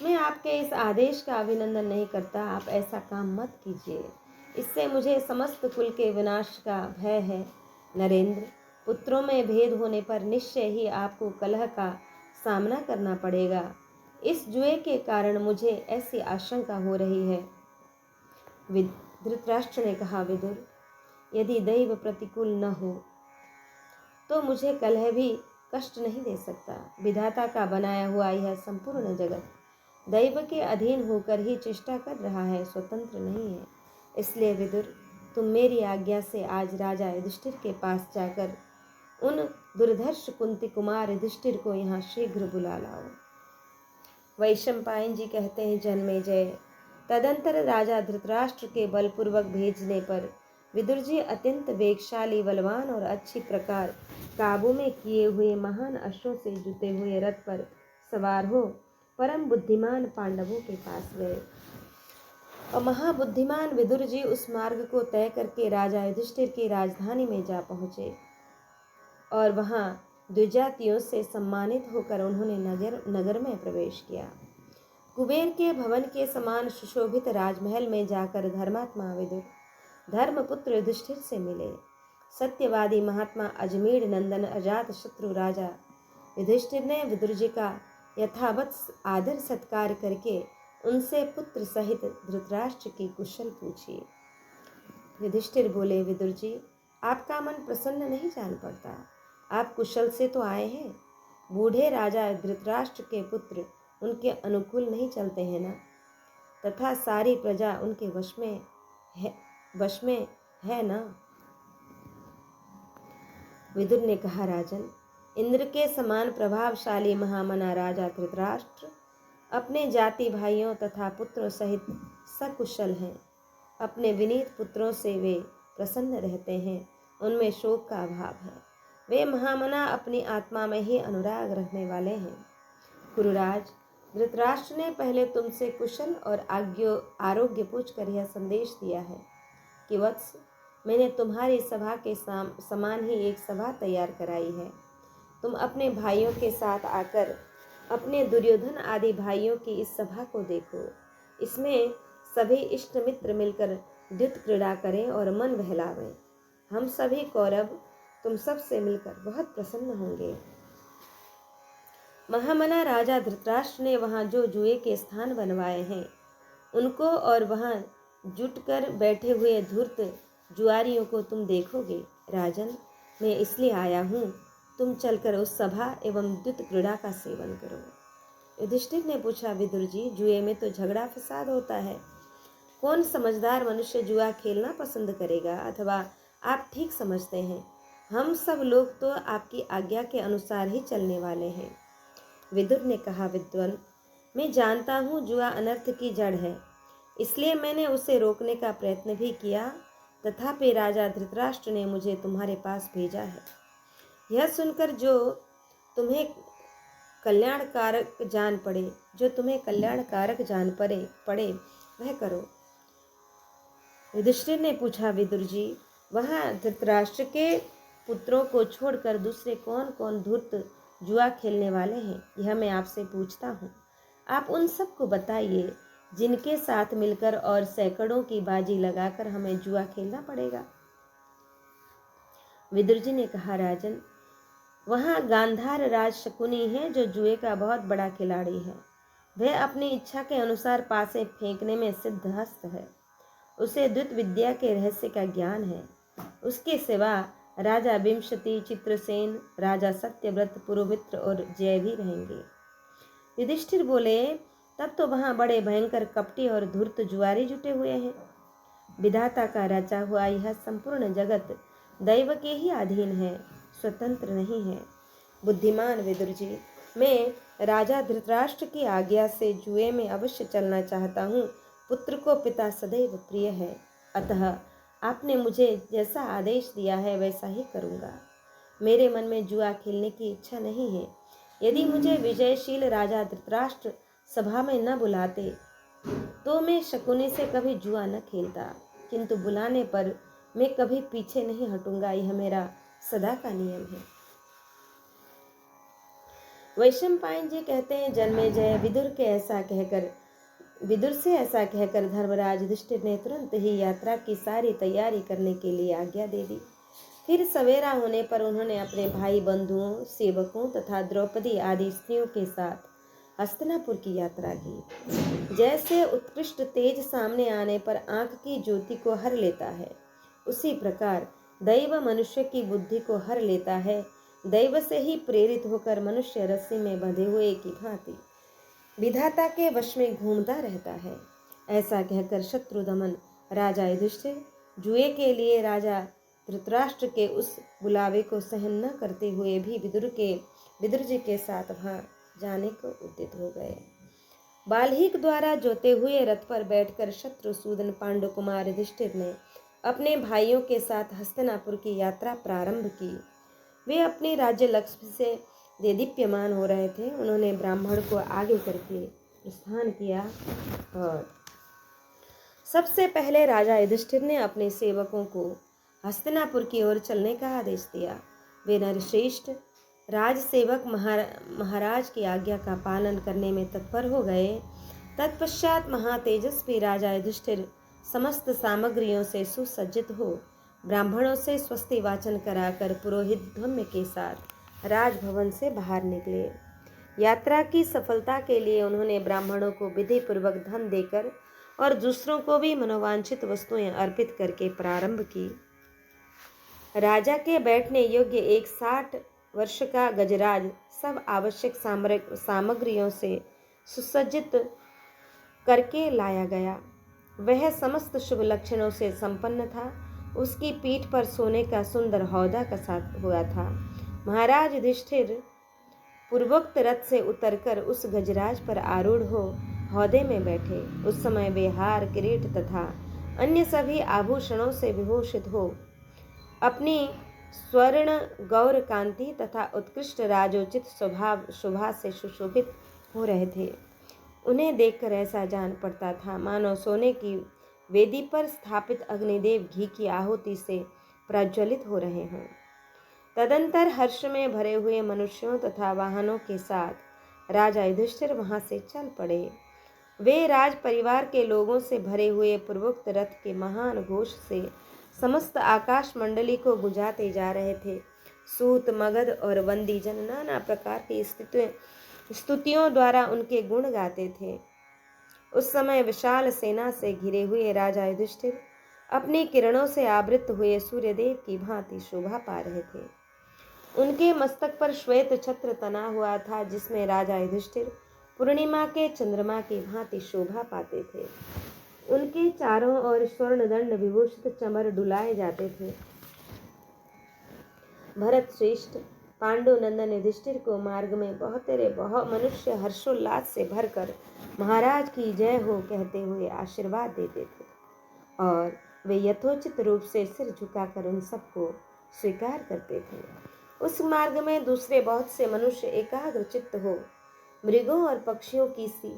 मैं आपके इस आदेश का अभिनंदन नहीं करता। आप ऐसा काम मत कीजिए, इससे मुझे समस्त कुल के विनाश का भय है। नरेंद्र, पुत्रों में भेद होने पर निश्चय ही आपको कलह का सामना करना पड़ेगा। इस जुए के कारण मुझे ऐसी आशंका हो रही है। धृतराष्ट्र ने कहा, विदुर, यदि दैव प्रतिकूल न हो तो मुझे कलह भी कष्ट नहीं दे सकता। विधाता का बनाया हुआ यह संपूर्ण जगत दैव के अधीन होकर ही चेष्टा कर रहा है, स्वतंत्र नहीं है। इसलिए विदुर, तुम मेरी आज्ञा से आज राजा युधिष्ठिर के पास जाकर उन दुर्धर्ष कुंती कुमार युधिष्ठिर को यहाँ शीघ्र बुला लाओ। वैशंपायन जी कहते हैं, जन्मेजय, तदंतर राजा धृतराष्ट्र के बलपूर्वक भेजने पर विदुर जी अत्यंत वेगशाली, बलवान और अच्छी प्रकार काबू में किए हुए महान अश्वों से जुते हुए रथ पर सवार हो परम बुद्धिमान पांडवों के पास गए। और महाबुद्धिमान विदुर जी उस मार्ग को तय करके राजा युधिष्ठिर की राजधानी में जा पहुँचे और वहाँ द्विजातियों से सम्मानित होकर उन्होंने नगर में प्रवेश किया। कुबेर के भवन के समान सुशोभित राजमहल में जाकर धर्मात्मा विदुर धर्मपुत्र युधिष्ठिर से मिले। सत्यवादी महात्मा अजमेर नंदन अजात शत्रु राजा युधिष्ठिर ने विदुर जी का यथावत आदर सत्कार करके उनसे पुत्र सहित धृतराष्ट्र की कुशल पूछी। युधिष्ठिर बोले, विदुर जी, आपका मन प्रसन्न नहीं जान पड़ता। आप कुशल से तो आए हैं। बूढ़े राजा धृतराष्ट्र के पुत्र उनके अनुकूल नहीं चलते हैं ना, तथा सारी प्रजा उनके वश में है ना। विदुर ने कहा, राजन, इंद्र के समान प्रभावशाली महामना राजा धृतराष्ट्र अपने जाति भाइयों तथा पुत्रों सहित सकुशल हैं। अपने विनीत पुत्रों से वे प्रसन्न रहते हैं, उनमें शोक का अभाव है। वे महामना अपनी आत्मा में ही अनुराग रखने वाले हैं। गुरुराज, धृतराष्ट्र ने पहले तुमसे कुशल और आरोग्य पूछकर यह संदेश दिया है कि वत्स, मैंने तुम्हारी सभा के समान ही एक सभा तैयार कराई है। तुम अपने भाइयों के साथ आकर अपने दुर्योधन आदि भाइयों की इस सभा को देखो। इसमें सभी इष्ट मित्र मिलकर द्युत क्रीड़ा करें और मन बहलावें। हम सभी कौरव तुम सब से मिलकर बहुत प्रसन्न होंगे। महामना राजा धृतराष्ट्र ने वहाँ जो जुए के स्थान बनवाए हैं उनको और वहाँ जुटकर बैठे हुए धूर्त जुआरियों को तुम देखोगे। राजन, मैं इसलिए आया हूँ, तुम चलकर उस सभा एवं द्युत क्रीड़ा का सेवन करो। युधिष्ठिर ने पूछा, विदुर जी, जुए में तो झगड़ा फसाद होता है। कौन समझदार मनुष्य जुआ खेलना पसंद करेगा? अथवा आप ठीक समझते हैं, हम सब लोग तो आपकी आज्ञा के अनुसार ही चलने वाले हैं। विदुर ने कहा, विद्वान, मैं जानता हूँ जुआ अनर्थ की जड़ है, इसलिए मैंने उसे रोकने का प्रयत्न भी किया, तथापि राजा धृतराष्ट्र ने मुझे तुम्हारे पास भेजा है। यह सुनकर जो तुम्हें कल्याणकारक जान पड़े वह करो। युधिष्ठिर ने पूछा, विदुर जी, वहाँ धृतराष्ट्र के पुत्रों को छोड़कर दूसरे कौन कौन धूर्त जुआ खेलने वाले हैं, यह मैं आपसे पूछता हूँ। आप उन सबको बताइए जिनके साथ मिलकर और सैकड़ों की बाजी लगाकर हमें जुआ खेलना पड़ेगा। विदुर जी ने कहा, राजन, वहाँ गांधार राज शकुनी है जो जुए का बहुत बड़ा खिलाड़ी है। वह अपनी इच्छा के अनुसार पासे फेंकने में सिद्धहस्त है। उसे द्वित विद्या के रहस्य का ज्ञान है। उसके सिवा राजा विंशति, चित्रसेन, राजा सत्यव्रत, पुरोमित्र और जय भी रहेंगे। युधिष्ठिर बोले, तब तो वहाँ बड़े भयंकर कपटी और धूर्त जुआरी जुटे हुए हैं। विधाता का रचा हुआ यह संपूर्ण जगत दैव के ही अधीन है, स्वतंत्र नहीं है। बुद्धिमान विदुर जी, मैं राजा धृतराष्ट्र की आज्ञा से जुए में अवश्य चलना चाहता हूँ। पुत्र को पिता सदैव प्रिय है, अतः आपने मुझे जैसा आदेश दिया है वैसा ही करूँगा। मेरे मन में जुआ खेलने की इच्छा नहीं है। यदि मुझे विजयशील राजा धृतराष्ट्र सभा में न बुलाते तो मैं शकुनी से कभी जुआ न खेलता, किंतु बुलाने पर मैं कभी पीछे नहीं हटूंगा। यह मेरा सदा का नियम है। वैशंपायन जी कहते हैं, जन्मेजय, विदुर से ऐसा कहकर धर्मराज युधिष्ठिर ने तुरंत ही यात्रा की सारी तैयारी करने के लिए आज्ञा दे दी। फिर सवेरा होने पर उन्होंने अपने भाई बंधुओं, सेवकों तथा द्रौपदी आदि स्त्रियों के साथ हस्तिनापुर की यात्रा की। जैसे उत्कृष्ट तेज सामने आने पर आंख की ज्योति को हर लेता है, उसी प्रकार दैव मनुष्य की बुद्धि को हर लेता है। दैव से ही प्रेरित होकर मनुष्य रस्सी में बंधे हुए की भांति विधाता के वश में घूमता रहता है। ऐसा कहकर शत्रुदमन राजा युधिष्ठिर जुए के लिए राजा धृतराष्ट्र के उस बुलावे को सहन न करते हुए भी विदुर जी के साथ वहां जाने को उद्यत हो गए। बाल्हिक द्वारा जोते हुए रथ पर बैठकर शत्रुसूदन पांडु कुमार युधिष्ठिर ने अपने भाइयों के साथ हस्तिनापुर की यात्रा प्रारंभ की। वे अपने राज्य लक्ष्य से देदीप्यमान हो रहे थे। उन्होंने ब्राह्मण को आगे करके प्रस्थान किया और सबसे पहले राजा युधिष्ठिर ने अपने सेवकों को हस्तिनापुर की ओर चलने का आदेश दिया। वे नरश्रेष्ठ राजसेवक महाराज की आज्ञा का पालन करने में तत्पर हो गए। तत्पश्चात महातेजस्वी राजा युधिष्ठिर समस्त सामग्रियों से सुसज्जित हो ब्राह्मणों से स्वस्ति वाचन कराकर पुरोहित ध्वम्य के साथ राजभवन से बाहर निकले। यात्रा की सफलता के लिए उन्होंने ब्राह्मणों को विधि पूर्वक धन देकर और दूसरों को भी मनोवांछित वस्तुएं अर्पित करके प्रारंभ की। राजा के बैठने योग्य एक 60 वर्ष का गजराज सब आवश्यक सामग्रियों से सुसज्जित करके लाया गया। वह समस्त शुभ लक्षणों से संपन्न था। उसकी पीठ पर सोने का सुंदर हौदा कसा हुआ था। महाराज युधिष्ठिर पूर्वोक्त रथ से उतरकर उस गजराज पर आरूढ़ हो हौदे में बैठे। उस समय वे हार, किरीट तथा अन्य सभी आभूषणों से विभूषित हो अपनी स्वर्ण गौर कांति तथा उत्कृष्ट राजोचित शोभा से सुशोभित हो रहे थे। उन्हें देखकर ऐसा जान पड़ता था मानो सोने की वेदी पर स्थापित अग्निदेव घी की आहुति से प्रज्वलित हो रहे हों। तदंतर हर्ष में भरे हुए मनुष्यों तथा वाहनों के साथ राजा युधिष्ठिर वहां से चल पड़े। वे राज परिवार के लोगों से भरे हुए पूर्वोक्त रथ के महान घोष से समस्त आकाश मंडली को गुंजाते जा रहे थे। सूत, मगध और वंदी जन नाना प्रकार की स्तुतियों द्वारा उनके गुण गाते थे। उस समय विशाल सेना से घिरे हुए राजा युधिष्ठिर अपनी किरणों से आवृत हुए सूर्यदेव की भांति शोभा पा रहे थे। उनके मस्तक पर श्वेत छत्र तना हुआ था, जिसमें राजा युधिष्ठिर पूर्णिमा के चंद्रमा की भांति शोभा पाते थे। उनके चारों ओर स्वर्ण दंड विभूषित चमर डुलाए जाते थे। भरत श्रेष्ठ पांडुनंदन युधिष्ठिर को मार्ग में बहुत मनुष्य हर्षोल्लास से भरकर महाराज की जय हो कहते हुए आशीर्वाद देते थे और वे यथोचित रूप से सिर झुकाकर उन सबको स्वीकार करते थे। उस मार्ग में दूसरे बहुत से मनुष्य एकाग्र चित्त हो मृगों और पक्षियों की सी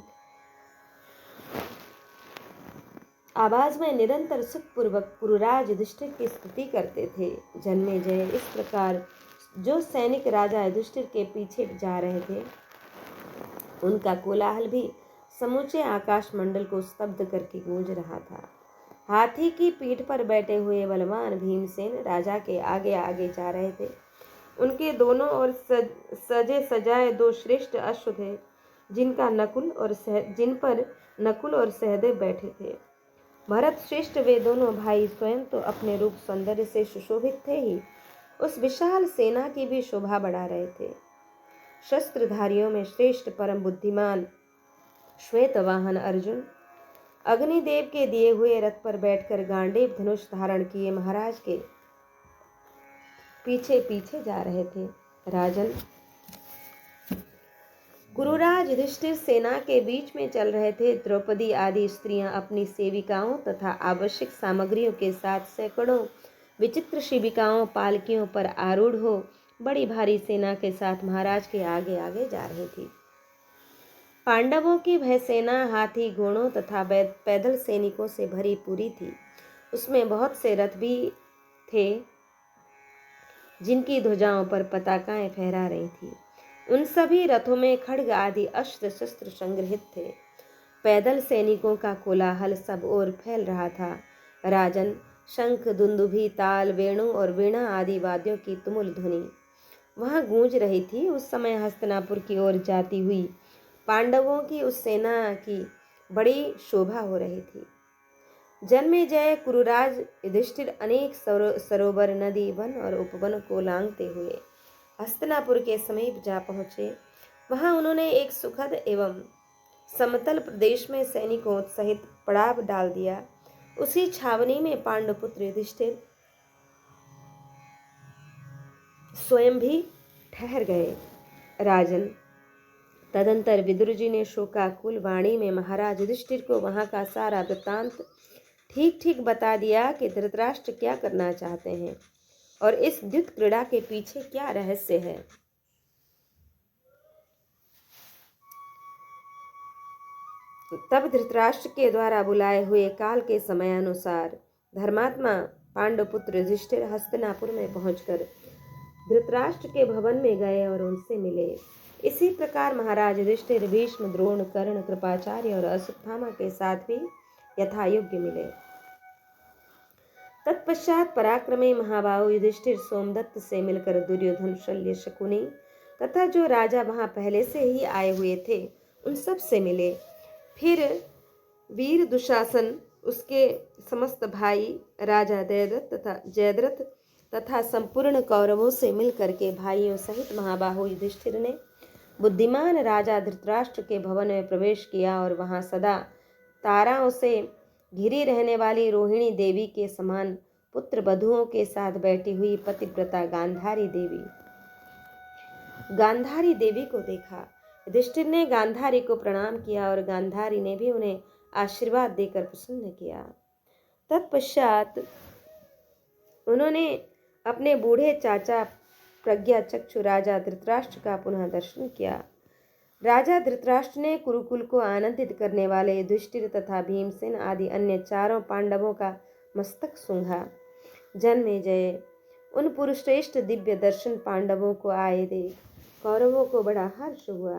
आवाज में निरंतर सुखपूर्वक पुरुराज युधिष्ठिर की स्तुति करते थे। जन्मेजय इस प्रकार जो सैनिक राजा युधिष्ठिर के पीछे जा रहे थे, उनका कोलाहल भी समूचे आकाश मंडल को स्तब्ध करके गूंज रहा था। हाथी की पीठ पर बैठे हुए बलवान भीमसेन राजा के आगे आगे जा रहे थे। उनके दोनों ओर सजे सजाए दो श्रेष्ठ अश्व थे, जिन पर नकुल और सहदेव बैठे थे। भरत श्रेष्ठ वे दोनों भाई स्वयं तो अपने रूप सौंदर्य से सुशोभित थे ही, उस विशाल सेना की भी शोभा बढ़ा रहे थे। शस्त्रधारियों में श्रेष्ठ परम बुद्धिमान श्वेत वाहन अर्जुन अग्निदेव के दिए हुए रथ पर बैठकर गांडीव धनुष धारण किए महाराज के पीछे पीछे जा रहे थे। राजन, कुरुराज युधिष्ठिर सेना के बीच में चल रहे थे। द्रौपदी आदि स्त्रियां अपनी सेविकाओं तथा आवश्यक सामग्रियों के साथ सैकड़ों विचित्र शिबिकाओं पालकियों पर आरूढ़ हो बड़ी भारी सेना के साथ महाराज के आगे आगे जा रही थी। पांडवों की वह सेना हाथी घोड़ों तथा पैदल सैनिकों से भरी पूरी थी। उसमें बहुत से रथ भी थे, जिनकी ध्वजाओं पर पताकाएं फहरा रही थी। उन सभी रथों में खड्ग आदि अस्त्र शस्त्र संग्रहित थे। पैदल सैनिकों का कोलाहल सब ओर फैल रहा था। राजन, शंख दुंदुभी ताल वेणु और वीणा आदि वाद्यों की तुमुल ध्वनि वहां गूंज रही थी। उस समय हस्तिनापुर की ओर जाती हुई पांडवों की उस सेना की बड़ी शोभा हो रही थी। जन्मेजय कुरुराज युधिष्ठिर अनेक सरोवर नदी वन और उपवन को लांघते हुए हस्तिनापुर के समीप जा पहुंचे। वहां उन्होंने एक सुखद एवं समतल प्रदेश में सैनिकों सहित पड़ाव डाल दिया। उसी छावनी में पांडुपुत्र युधिष्ठिर स्वयं भी ठहर गए। राजन, तदंतर विदुर जी ने शोकाकुल वाणी में महाराज युधिष्ठिर को वहां का सारा वृत्तांत ठीक ठीक बता दिया कि धृतराष्ट्र क्या करना चाहते हैं और इस द्युत क्रीड़ा के पीछे क्या रहस्य है। तब धृतराष्ट्र के द्वारा बुलाए हुए काल के समय अनुसार धर्मात्मा पांडुपुत्र युधिष्ठिर हस्तिनापुर में पहुंचकर धृतराष्ट्र के भवन में गए और उनसे मिले। इसी प्रकार महाराज युधिष्ठिर भीष्म द्रोण कर्ण कृपाचार्य और अश्वत्थामा के साथ भी यथायोग्य मिले। तत्पश्चात पराक्रमी महाबाहु युधिष्ठिर सोमदत्त से मिलकर दुर्योधन शल्य शकुनी तथा जो राजा वहां पहले से ही आए हुए थे उन सब से मिले। फिर वीर दुशासन, उसके समस्त भाई राजा जयद्रथ तथा संपूर्ण कौरवों से मिलकर के भाइयों सहित महाबाहु युधिष्ठिर ने बुद्धिमान राजा धृतराष्ट्र के भवन में प्रवेश किया और वहां सदा ताराओं से घिरी रहने वाली रोहिणी देवी के समान पुत्र बधुओं के साथ बैठी हुई पतिव्रता गांधारी देवी को देखा। युधिष्ठिर ने गांधारी को प्रणाम किया और गांधारी ने भी उन्हें आशीर्वाद देकर प्रसन्न किया। तत्पश्चात उन्होंने अपने बूढ़े चाचा प्रज्ञा चक्षु राजा धृतराष्ट्र का पुनः दर्शन किया। राजा धृतराष्ट्र ने कुरुकुल को आनंदित करने वाले युधिष्ठिर तथा भीमसेन आदि अन्य चारों पांडवों का मस्तक सूंघा। जन्मेजय, उन पुरुषश्रेष्ठ दिव्य दर्शन पांडवों को आए देख कौरवों को बड़ा हर्ष हुआ।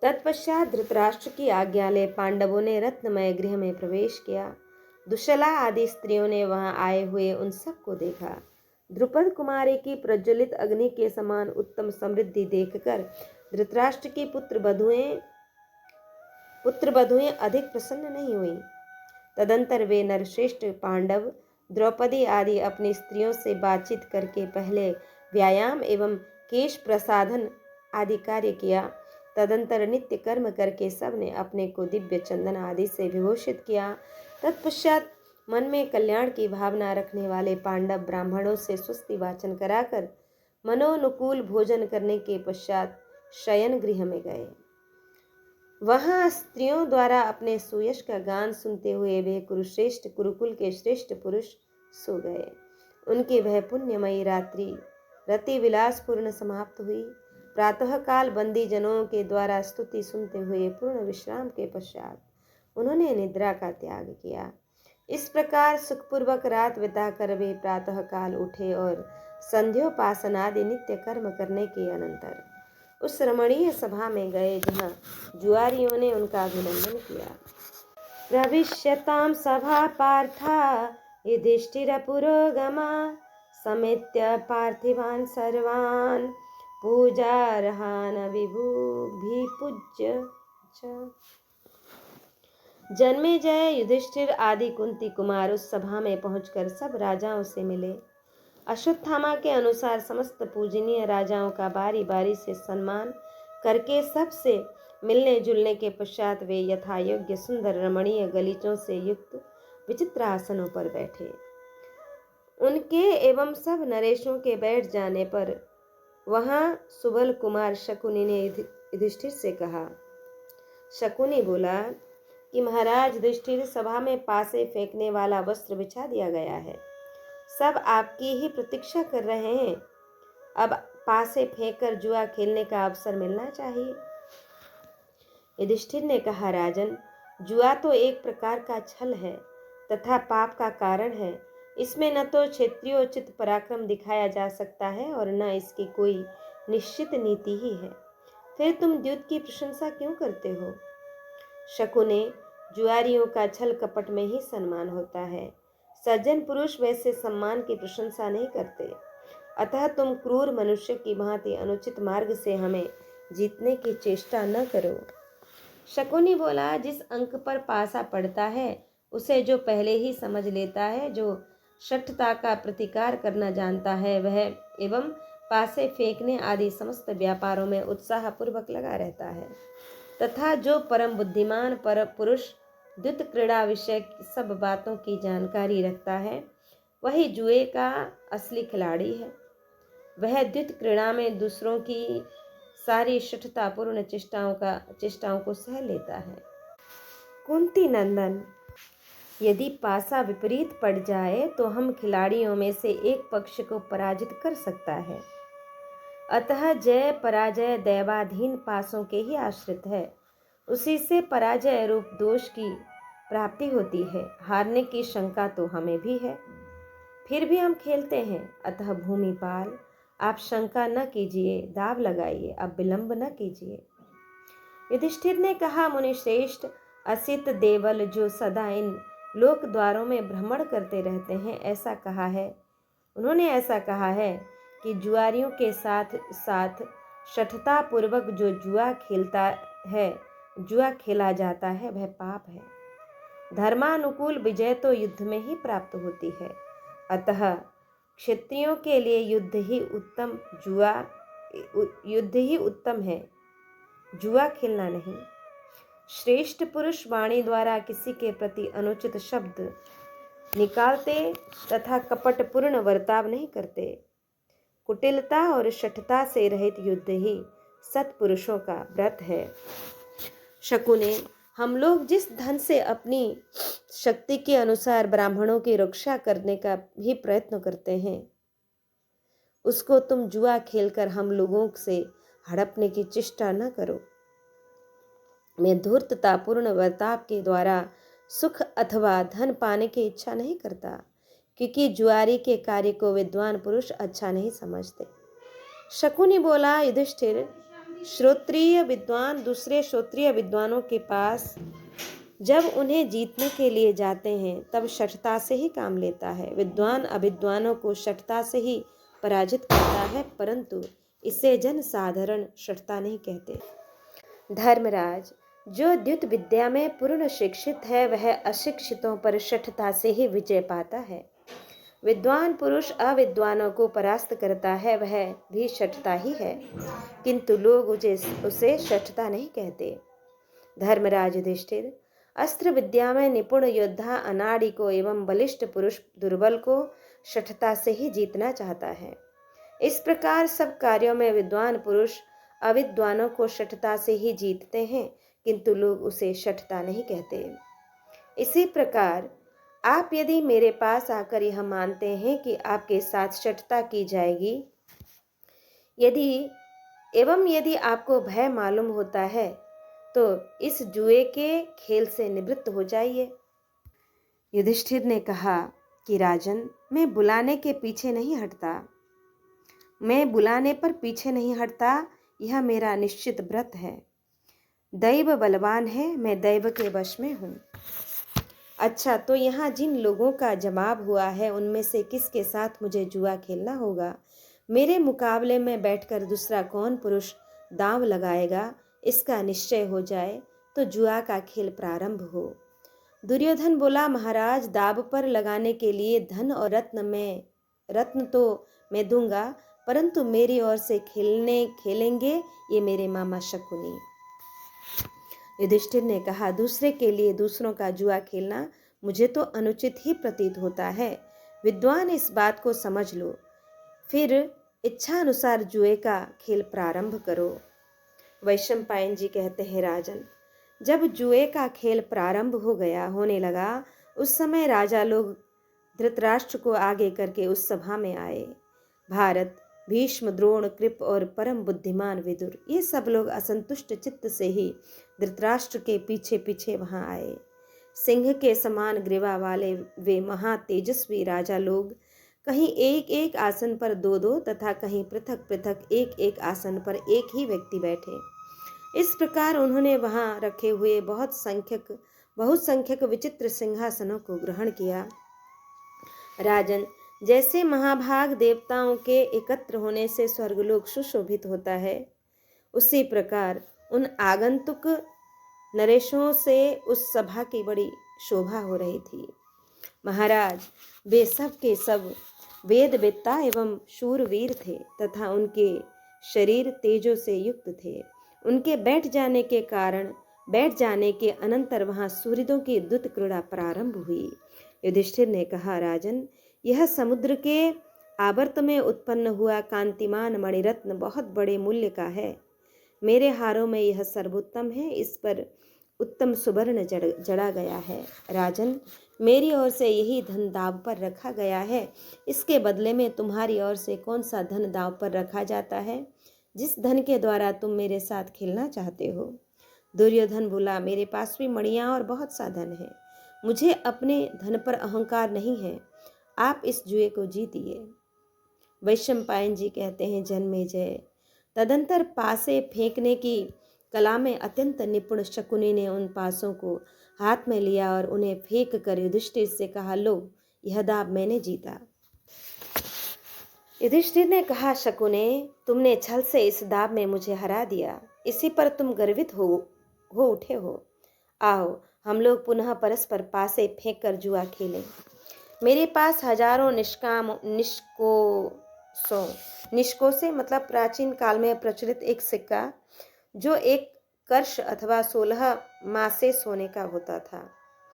तत्पश्चात धृतराष्ट्र की आज्ञा ले पांडवों ने रत्नमय गृह में प्रवेश किया। दुशला आदि स्त्रियों ने वहां आए हुए उन सबको देखा। द्रुपद कुमारी की प्रज्वलित अग्नि के समान उत्तम समृद्धि देखकर धृतराष्ट्र की पुत्र बधुएं अधिक प्रसन्न नहीं हुई। तदंतर वे नरश्रेष्ठ पांडव द्रौपदी आदि अपनी स्त्रियों से बातचीत करके पहले व्यायाम एवं केश प्रसाधन आदि कार्य किया। तदंतर नित्य कर्म करके सबने अपने को दिव्य चंदन आदि से विभूषित किया। तत्पश्चात मन में कल्याण की भावना रखने वाले पांडव ब्राह्मणों से स्वस्ति वाचन कराकर मनोनुकूल भोजन करने के पश्चात शयन गृह में गए। वहां स्त्रियों द्वारा अपने सुयश का गान सुनते हुए वे कुरुकुल के श्रेष्ठ पुरुष सो गए। उनकी वह पुण्यमयी रात्रि रति विलास पूर्ण समाप्त हुई। प्रातःकाल बंदी जनों के द्वारा स्तुति सुनते हुए पूर्ण विश्राम के पश्चात उन्होंने निद्रा का त्याग किया। इस प्रकार सुखपूर्वक रात बिताकर वे प्रातःकाल उठे और संध्योपासनादि नित्य कर्म करने के अनंतर उस रमणीय सभा में गए जहाँ जुआरियों ने उनका अभिनंदन किया। प्रविश्यतां सभा पार्था युधिष्ठिर पुरोगमा समेत्य पार्थिवान् सर्वान् पूजार्हान् विभूभिपूज्य च। जन्मेजय, युधिष्ठिर आदि कुंती कुमार उस सभा में पहुंचकर सब राजाओं से मिले। अश्वत्थामा के अनुसार समस्त पूजनीय राजाओं का बारी बारी से सम्मान करके सबसे मिलने जुलने के पश्चात वे यथायोग्य सुंदर रमणीय गलीचों से युक्त विचित्र आसनों पर बैठे। उनके एवं सब नरेशों के बैठ जाने पर वहां सुबल कुमार शकुनी ने युधिष्ठिर से कहा। शकुनी बोला कि महाराज युधिष्ठिर, सभा में पासे फेंकने वाला वस्त्र बिछा दिया गया है। सब आपकी ही प्रतीक्षा कर रहे हैं। अब पासे फेंककर जुआ खेलने का अवसर मिलना चाहिए। युधिष्ठिर ने कहा, राजन, जुआ तो एक प्रकार का छल है तथा पाप का कारण है। इसमें न तो क्षेत्रीयोचित पराक्रम दिखाया जा सकता है और न इसकी कोई निश्चित नीति ही है। फिर तुम द्यूत की प्रशंसा क्यों करते हो? शकुने, जुआरियों का छल कपट में ही सम्मान होता है। सज्जन पुरुष वैसे सम्मान की प्रशंसा नहीं करते। अतः तुम क्रूर मनुष्य की भांति अनुचित मार्ग से हमें जीतने की चेष्टा न करो। शकुनी बोला, जिस अंक पर पासा पड़ता है उसे जो पहले ही समझ लेता है, जो शठता का प्रतिकार करना जानता है, वह एवं पासे फेंकने आदि समस्त व्यापारों में उत्साह पूर्वक लगा रहता है, तथा जो परम बुद्धिमान पर पुरुष द्युत क्रीड़ा विषय सब बातों की जानकारी रखता है, वही जुए का असली खिलाड़ी है। वह द्युत क्रीड़ा में दूसरों की सारी शठतापूर्ण चेष्टाओं को सह लेता है। कुंती नंदन, यदि पासा विपरीत पड़ जाए तो हम खिलाड़ियों में से एक पक्ष को पराजित कर सकता है। अतः जय पराजय दैवाधीन पासों के ही आश्रित है। उसी से पराजय रूप दोष की प्राप्ति होती है। हारने की शंका तो हमें भी है, फिर भी हम खेलते हैं। अतः भूमिपाल, आप शंका न कीजिए, दाव लगाइए, अब विलंब न कीजिए। युधिष्ठिर ने कहा, मुनिश्रेष्ठ, असित देवल जो सदा इन लोक द्वारों में भ्रमण करते रहते हैं, ऐसा कहा है। उन्होंने ऐसा कहा है कि जुआरियों के साथ साथ शठता पूर्वक जो जुआ खेला जाता है, वह पाप है। धर्मानुकूल विजय तो युद्ध में ही प्राप्त होती है। अतः क्षत्रियों के लिए युद्ध ही उत्तम है, जुआ खेलना नहीं। श्रेष्ठ पुरुष वाणी द्वारा किसी के प्रति अनुचित शब्द निकालते तथा कपटपूर्ण वर्ताव नहीं करते। कुटिलता और शठता से रहित युद्ध ही सत्पुरुषों का व्रत है। शकुने, हम लोग जिस धन से अपनी शक्ति के अनुसार ब्राह्मणों की रक्षा करने का भी प्रयत्न करते हैं, उसको तुम जुआ खेलकर हम लोगों से हड़पने की चेष्टा न करो। मैं धूर्ततापूर्ण वर्ताव के द्वारा सुख अथवा धन पाने की इच्छा नहीं करता, क्योंकि जुआरी के कार्य को विद्वान पुरुष अच्छा नहीं समझते। शकुनी बोला, युधिष्ठिर, श्रोत्रिय विद्वान दूसरे श्रोत्रिय विद्वानों के पास जब उन्हें जीतने के लिए जाते हैं, तब शठता से ही काम लेता है। विद्वान अविद्वानों को शठता से ही पराजित करता है, परंतु इसे जन साधारण शठता नहीं कहते। धर्मराज, जो द्युत विद्या में पूर्ण शिक्षित है, वह अशिक्षितों पर शठता से ही विजय पाता है। विद्वान पुरुष अविद्वानों को परास्त करता है, वह भी शठता ही है, किंतु लोग उसे शठता नहीं कहते। धर्मराज युधिष्ठिर, अस्त्र विद्या में निपुण योद्धा अनाड़ी को एवं बलिष्ठ पुरुष दुर्बल को शठता से ही जीतना चाहता है। इस प्रकार सब कार्यों में विद्वान पुरुष अविद्वानों को शठता से ही जीतते हैं, किंतु लोग उसे शठता नहीं कहते। इसी प्रकार आप यदि मेरे पास आकर यह मानते हैं कि आपके साथ शठता की जाएगी, यदि आपको भय मालूम होता है, तो इस जुए के खेल से निवृत्त हो जाइए। युधिष्ठिर ने कहा कि राजन, मैं बुलाने के पीछे नहीं हटता। मैं बुलाने पर पीछे नहीं हटता, यह मेरा निश्चित व्रत है। दैव बलवान है, मैं दैव के वश में हूँ। अच्छा, तो यहाँ जिन लोगों का जमाव हुआ है, उनमें से किसके साथ मुझे जुआ खेलना होगा? मेरे मुकाबले में बैठकर दूसरा कौन पुरुष दांव लगाएगा, इसका निश्चय हो जाए तो जुआ का खेल प्रारंभ हो। दुर्योधन बोला, महाराज, दाव पर लगाने के लिए धन और रत्न तो मैं दूंगा, परंतु मेरी ओर से खेलेंगे ये मेरे मामा शकुनी। युधिष्ठिर ने कहा, दूसरे के लिए दूसरों का जुआ खेलना मुझे तो अनुचित ही प्रतीत होता है। विद्वान, इस बात को समझ लो, फिर इच्छा अनुसार जुए का खेल प्रारंभ करो। वैशंपायन जी कहते हैं, राजन, जब जुए का खेल प्रारंभ होने लगा, उस समय राजा लोग धृतराष्ट्र को आगे करके उस सभा में आए। भारत, भीष्म, द्रोण, कृप और परम बुद्धिमान विदुर, ये सब लोग असंतुष्ट चित्त से ही धृतराष्ट्र के पीछे पीछे वहां आए। सिंह के समान ग्रीवा वाले वे महा तेजस्वी राजा लोग कहीं एक एक आसन पर दो दो तथा कहीं पृथक पृथक एक एक आसन पर एक ही व्यक्ति बैठे। इस प्रकार उन्होंने वहां रखे हुए बहुत संख्यक विचित्र सिंहासनों को ग्रहण किया। राजन, जैसे महाभाग देवताओं के एकत्र होने से स्वर्गलोक सुशोभित होता है, उसी प्रकार उन आगंतुक नरेशों से उस सभा की बड़ी शोभा हो रही थी। महाराज, वे सब के सब वेदवेत्ता एवं शूरवीर थे तथा उनके शरीर तेजो से युक्त थे। उनके बैठ जाने के अनंतर वहां सूर्योदय की द्युत क्रीड़ा प्रारंभ हुई। युधिष्ठिर ने कहा, राजन, यह समुद्र के आवर्त में उत्पन्न हुआ कांतिमान मणिरत्न बहुत बड़े मूल्य का है। मेरे हारों में यह सर्वोत्तम है, इस पर उत्तम सुवर्ण जड़ा गया है। राजन, मेरी ओर से यही धन दाव पर रखा गया है। इसके बदले में तुम्हारी ओर से कौन सा धन दाव पर रखा जाता है, जिस धन के द्वारा तुम मेरे साथ खेलना चाहते हो? दुर्योधन बोला, मेरे पास भी मणियां और बहुत सा धन है। मुझे अपने धन पर अहंकार नहीं है। आप इस जुए को जीतिए। वैशंपायन जी कहते हैं, जन्मेजय, तदंतर पासे फेंकने की कला में अत्यंत निपुण शकुनी ने उन पासों को हाथ में लिया और उन्हें फेंक कर युधिष्ठिर से कहा, लो, यह दाव मैंने जीता। युधिष्ठिर ने कहा, शकुने, तुमने छल से इस दाव में मुझे हरा दिया। इसी पर तुम गर्वित हो उठे हो। आओ, हम लोग पुनः परस्पर पासे फेंक कर जुआ खेलें। मेरे पास हजारों निष्को से मतलब प्राचीन काल में प्रचलित एक सिक्का, जो एक कर्ष अथवा 16 मासे सोने का होता था।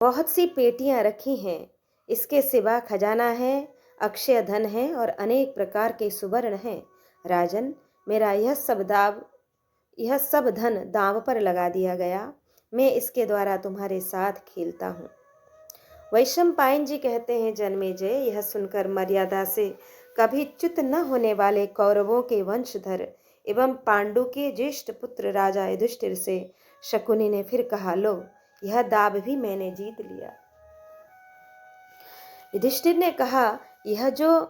बहुत सी पेटियां रखी हैं। इसके सिवा खजाना है, अक्षय धन है और अनेक प्रकार के सुवर्ण हैं। राजन, मेरा यह सब धन दांव पर लगा दिया गया। मैं इसके द्वारा तुम्हारे साथ खेलता हूँ। वैशंपायन जी कहते हैं, जन्मेजय, यह सुनकर मर्यादा से कभी च्युत न होने वाले कौरवों के वंशधर एवं पांडु के ज्येष्ठ पुत्र राजा युधिष्ठिर से शकुनी ने फिर कहा, लो, यह दाव भी मैंने जीत लिया। युधिष्ठिर ने कहा, यह जो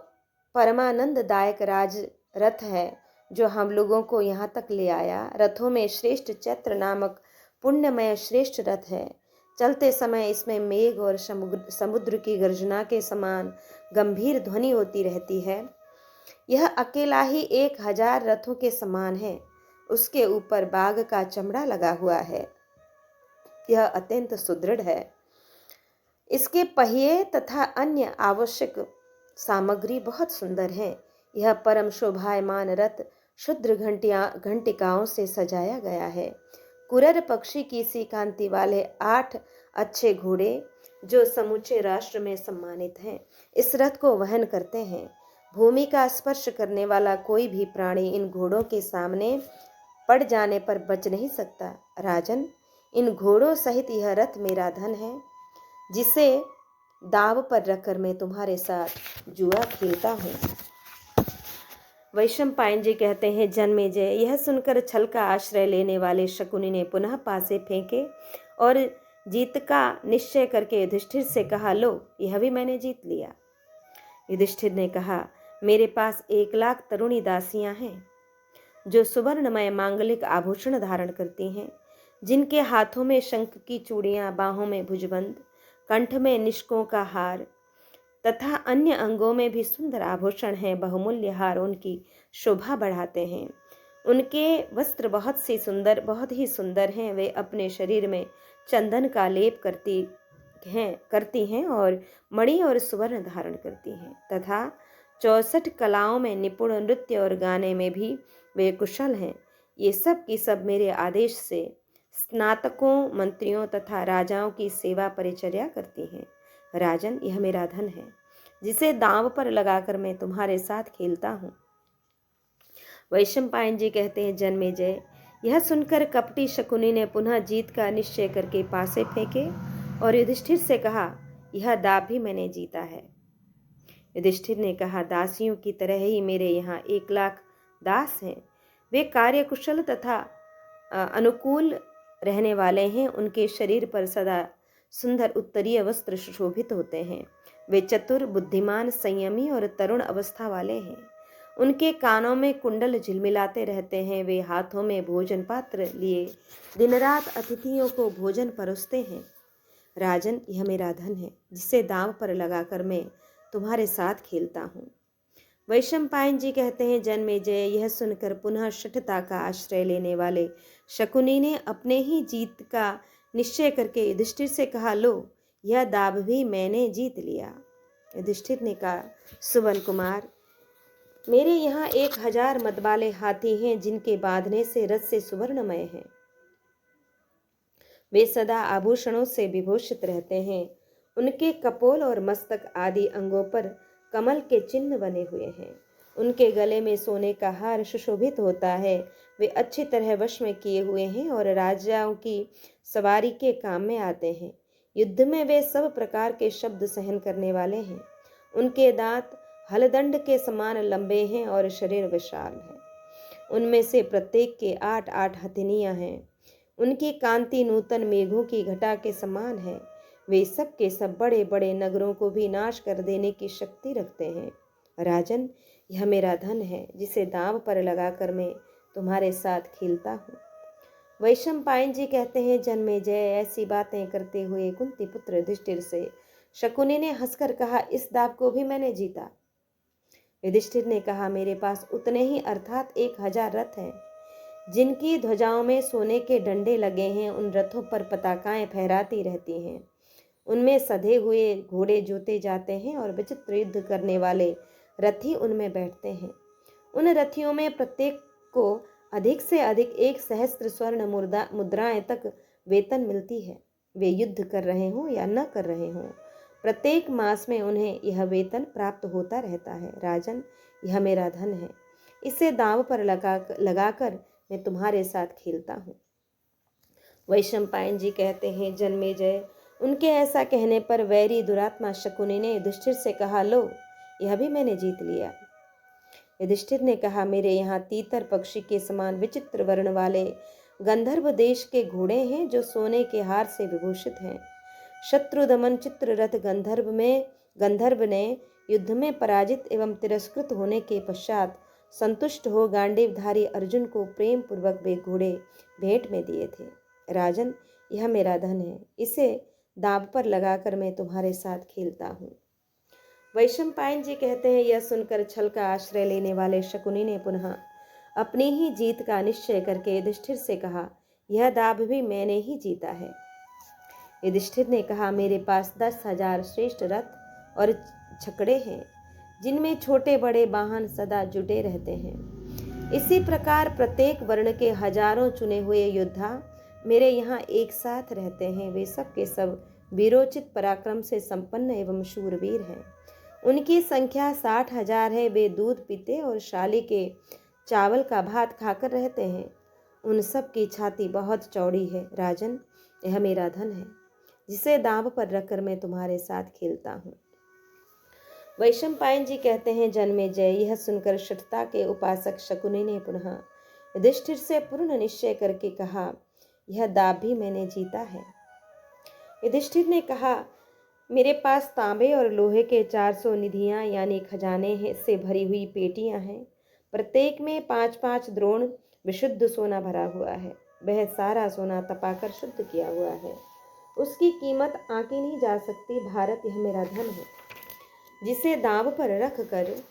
परमानंददायक राज रथ है, जो हम लोगों को यहाँ तक ले आया, रथों में श्रेष्ठ चैत्र नामक पुण्यमय श्रेष्ठ रथ है। चलते समय इसमें मेघ और समुद्र की गर्जना के समान गंभीर ध्वनि होती रहती है। यह अकेला ही 1000 रथों के समान है। उसके ऊपर बाघ का चमड़ा लगा हुआ है। यह अत्यंत सुदृढ़ है। इसके पहिए तथा अन्य आवश्यक सामग्री बहुत सुंदर है। यह परम शोभायमान रथ शुद्र घंटिकाओं से सजाया गया है। कुरर पक्षी की सी कांति वाले 8 अच्छे घोड़े, जो समूचे राष्ट्र में सम्मानित हैं, इस रथ को वहन करते हैं। भूमि का स्पर्श करने वाला कोई भी प्राणी इन घोड़ों के सामने पड़ जाने पर बच नहीं सकता। राजन, इन घोड़ों सहित यह रथ मेरा धन है, जिसे दाव पर रखकर मैं तुम्हारे साथ जुआ खेलता हूँ। वैशंपायन जी कहते हैं, जन्मेजय, यह सुनकर छल का आश्रय लेने वाले शकुनी ने पुनः पासे फेंके और जीत का निश्चय करके युधिष्ठिर से कहा, लो, यह भी मैंने जीत लिया। युधिष्ठिर ने कहा, मेरे पास 1,00,000 तरुणी दासियां हैं जो सुवर्णमय मांगलिक आभूषण धारण करती हैं, जिनके हाथों में शंख की चूड़ियां, बाहों में भुजबंद, कंठ में निष्कों का हार तथा अन्य अंगों में भी सुंदर आभूषण हैं। बहुमूल्य हार उनकी शोभा बढ़ाते हैं। उनके वस्त्र बहुत ही सुंदर हैं। वे अपने शरीर में चंदन का लेप करती हैं और मणि और सुवर्ण धारण करती हैं तथा 64 कलाओं में निपुण, नृत्य और गाने में भी वे कुशल हैं। ये सब की सब मेरे आदेश से स्नातकों, मंत्रियों तथा राजाओं की सेवा परिचर्या करती हैं। राजन, यह मेरा धन है जिसे दांव पर लगाकर मैं तुम्हारे साथ खेलता हूँ। वैशंपायन जी कहते हैं, जन्मेजय, यह सुनकर कपटी शकुनी ने पुनः जीत का निश्चय करके पासे फेंके और युधिष्ठिर से कहा, यह दाव भी मैंने जीता है। युधिष्ठिर ने कहा, दासियों की तरह ही मेरे यहाँ 1,00,000 दास हैं। वे कार्यकुशल तथा अनुकूल रहने वाले हैं। उनके शरीर पर सदा सुंदर उत्तरीय वस्त्र सुशोभित होते हैं। वे चतुर, बुद्धिमान, संयमी और तरुण अवस्था वाले हैं। उनके कानों में कुंडल झिलमिलाते रहते हैं। वे हाथों में भोजन पात्र लिए दिन रात अतिथियों को भोजन परोसते हैं। राजन, यह मेरा धन है जिसे दांव पर लगाकर मैं तुम्हारे साथ खेलता हूँ। वैशंपायन जी कहते हैं, जन्मेजय, यह सुनकर पुनः शठता का आश्रय लेने वाले शकुनी ने अपने ही जीत का निश्चय करके युधिष्ठिर से कहा, लो, यह दाव भी मैंने जीत लिया। युधिष्ठिर ने कहा, सुवन कुमार, मेरे यहाँ 1,000 मतवाले हाथी हैं जिनके बांधने से रथ से सुवर्णमय हैं। वे सदा आभूषणों से विभूषित रहते हैं। उनके कपोल और मस्तक आदि अंगों पर कमल के चिन्ह बने हुए हैं। उनके गले में सोने का हार सुशोभित होता है। वे अच्छी तरह वश में किए हुए हैं और राजाओं की सवारी के काम में आते हैं। युद्ध में वे सब प्रकार के शब्द सहन करने वाले हैं। उनके दांत हलदंड के समान लंबे हैं और शरीर विशाल है। उनमें से प्रत्येक के 8-8 हथिनियां हैं। उनकी कांति नूतन मेघों की घटा के समान है। वे सब के सब बड़े बड़े नगरों को भी नाश कर देने की शक्ति रखते हैं। राजन, यह मेरा धन है जिसे दांव पर लगाकर मैं तुम्हारे साथ खेलता हूँ। वैशंपायन जी कहते हैं, जन्मेजय, ऐसी बातें करते हुए कुंती पुत्र युधिष्ठिर से शकुनी ने हंसकर कहा, इस दाव को भी मैंने जीता। युधिष्ठिर ने कहा, मेरे पास उतने ही अर्थात 1,000 रथ हैं जिनकी ध्वजाओं में सोने के डंडे लगे हैं। उन रथों पर पताकाएं फहराती रहती हैं। उनमें सधे हुए घोड़े जोते जाते हैं और विचित्र युद्ध करने वाले रथी उनमें बैठते हैं। उन रथियों में प्रत्येक को अधिक से अधिक 1,000 स्वर्ण मुद्राएं तक वेतन मिलती है। वे युद्ध कर रहे हों या न कर रहे हों, प्रत्येक मास में उन्हें यह वेतन प्राप्त होता रहता है। राजन, यह मेरा धन है, इसे दांव पर लगाकर मैं तुम्हारे साथ खेलता हूँ। वैशंपायन जी कहते हैं, जन्मेजय, उनके ऐसा कहने पर वैरी दुरात्मा शकुनी ने युधिष्ठिर से कहा, लो, यह भी मैंने जीत लिया। युधिष्ठिर ने कहा, मेरे यहाँ तीतर पक्षी के समान विचित्र वर्ण वाले गंधर्व देश के घोड़े हैं जो सोने के हार से विभूषित हैं। शत्रुदमन चित्ररथ गंधर्व ने युद्ध में पराजित एवं तिरस्कृत होने के पश्चात संतुष्ट हो गांडीवधारी अर्जुन को प्रेम पूर्वक वे घोड़े भेंट में दिए थे। राजन, यह मेरा धन है, इसे दांव पर लगाकर मैं तुम्हारे साथ खेलता हूँ। वैशंपायन जी कहते हैं, यह सुनकर छल का आश्रय लेने वाले शकुनी ने पुनः अपनी ही जीत का निश्चय करके युधिष्ठिर से कहा, यह दाव भी मैंने ही जीता है। युधिष्ठिर ने कहा, मेरे पास 10,000 श्रेष्ठ रथ और छकड़े हैं जिनमें छोटे बड़े वाहन सदा जुटे रहते हैं। इसी प्रकार प्रत्येक वर्ण के हजारों चुने हुए योद्धा मेरे यहाँ एक साथ रहते हैं। वे सब के सब वीरोचित पराक्रम से संपन्न एवं शूरवीर हैं। उनकी संख्या 60,000 है। वे दूध पीते और शाली के चावल का भात खाकर रहते हैं। उन सब की छाती बहुत चौड़ी है। राजन, यह मेरा धन है जिसे दांव पर रखकर मैं तुम्हारे साथ खेलता हूँ। वैशंपायन जी कहते हैं, जन्मेजय, यह सुनकर शठता के उपासक शकुनि ने पुनः युधिष्ठिर से पूर्ण निश्चय करके कहा, यह दाव भी मैंने जीता है। युधिष्ठिर ने कहा, मेरे पास तांबे और लोहे के 400 निधियां यानी खजाने से भरी हुई पेटियां हैं। प्रत्येक में 5-5 द्रोण विशुद्ध सोना भरा हुआ है। वह सारा सोना तपाकर शुद्ध किया हुआ है। उसकी कीमत आंकी नहीं जा सकती। भारत, यह मेरा धन है, जिसे दांव पर रख कर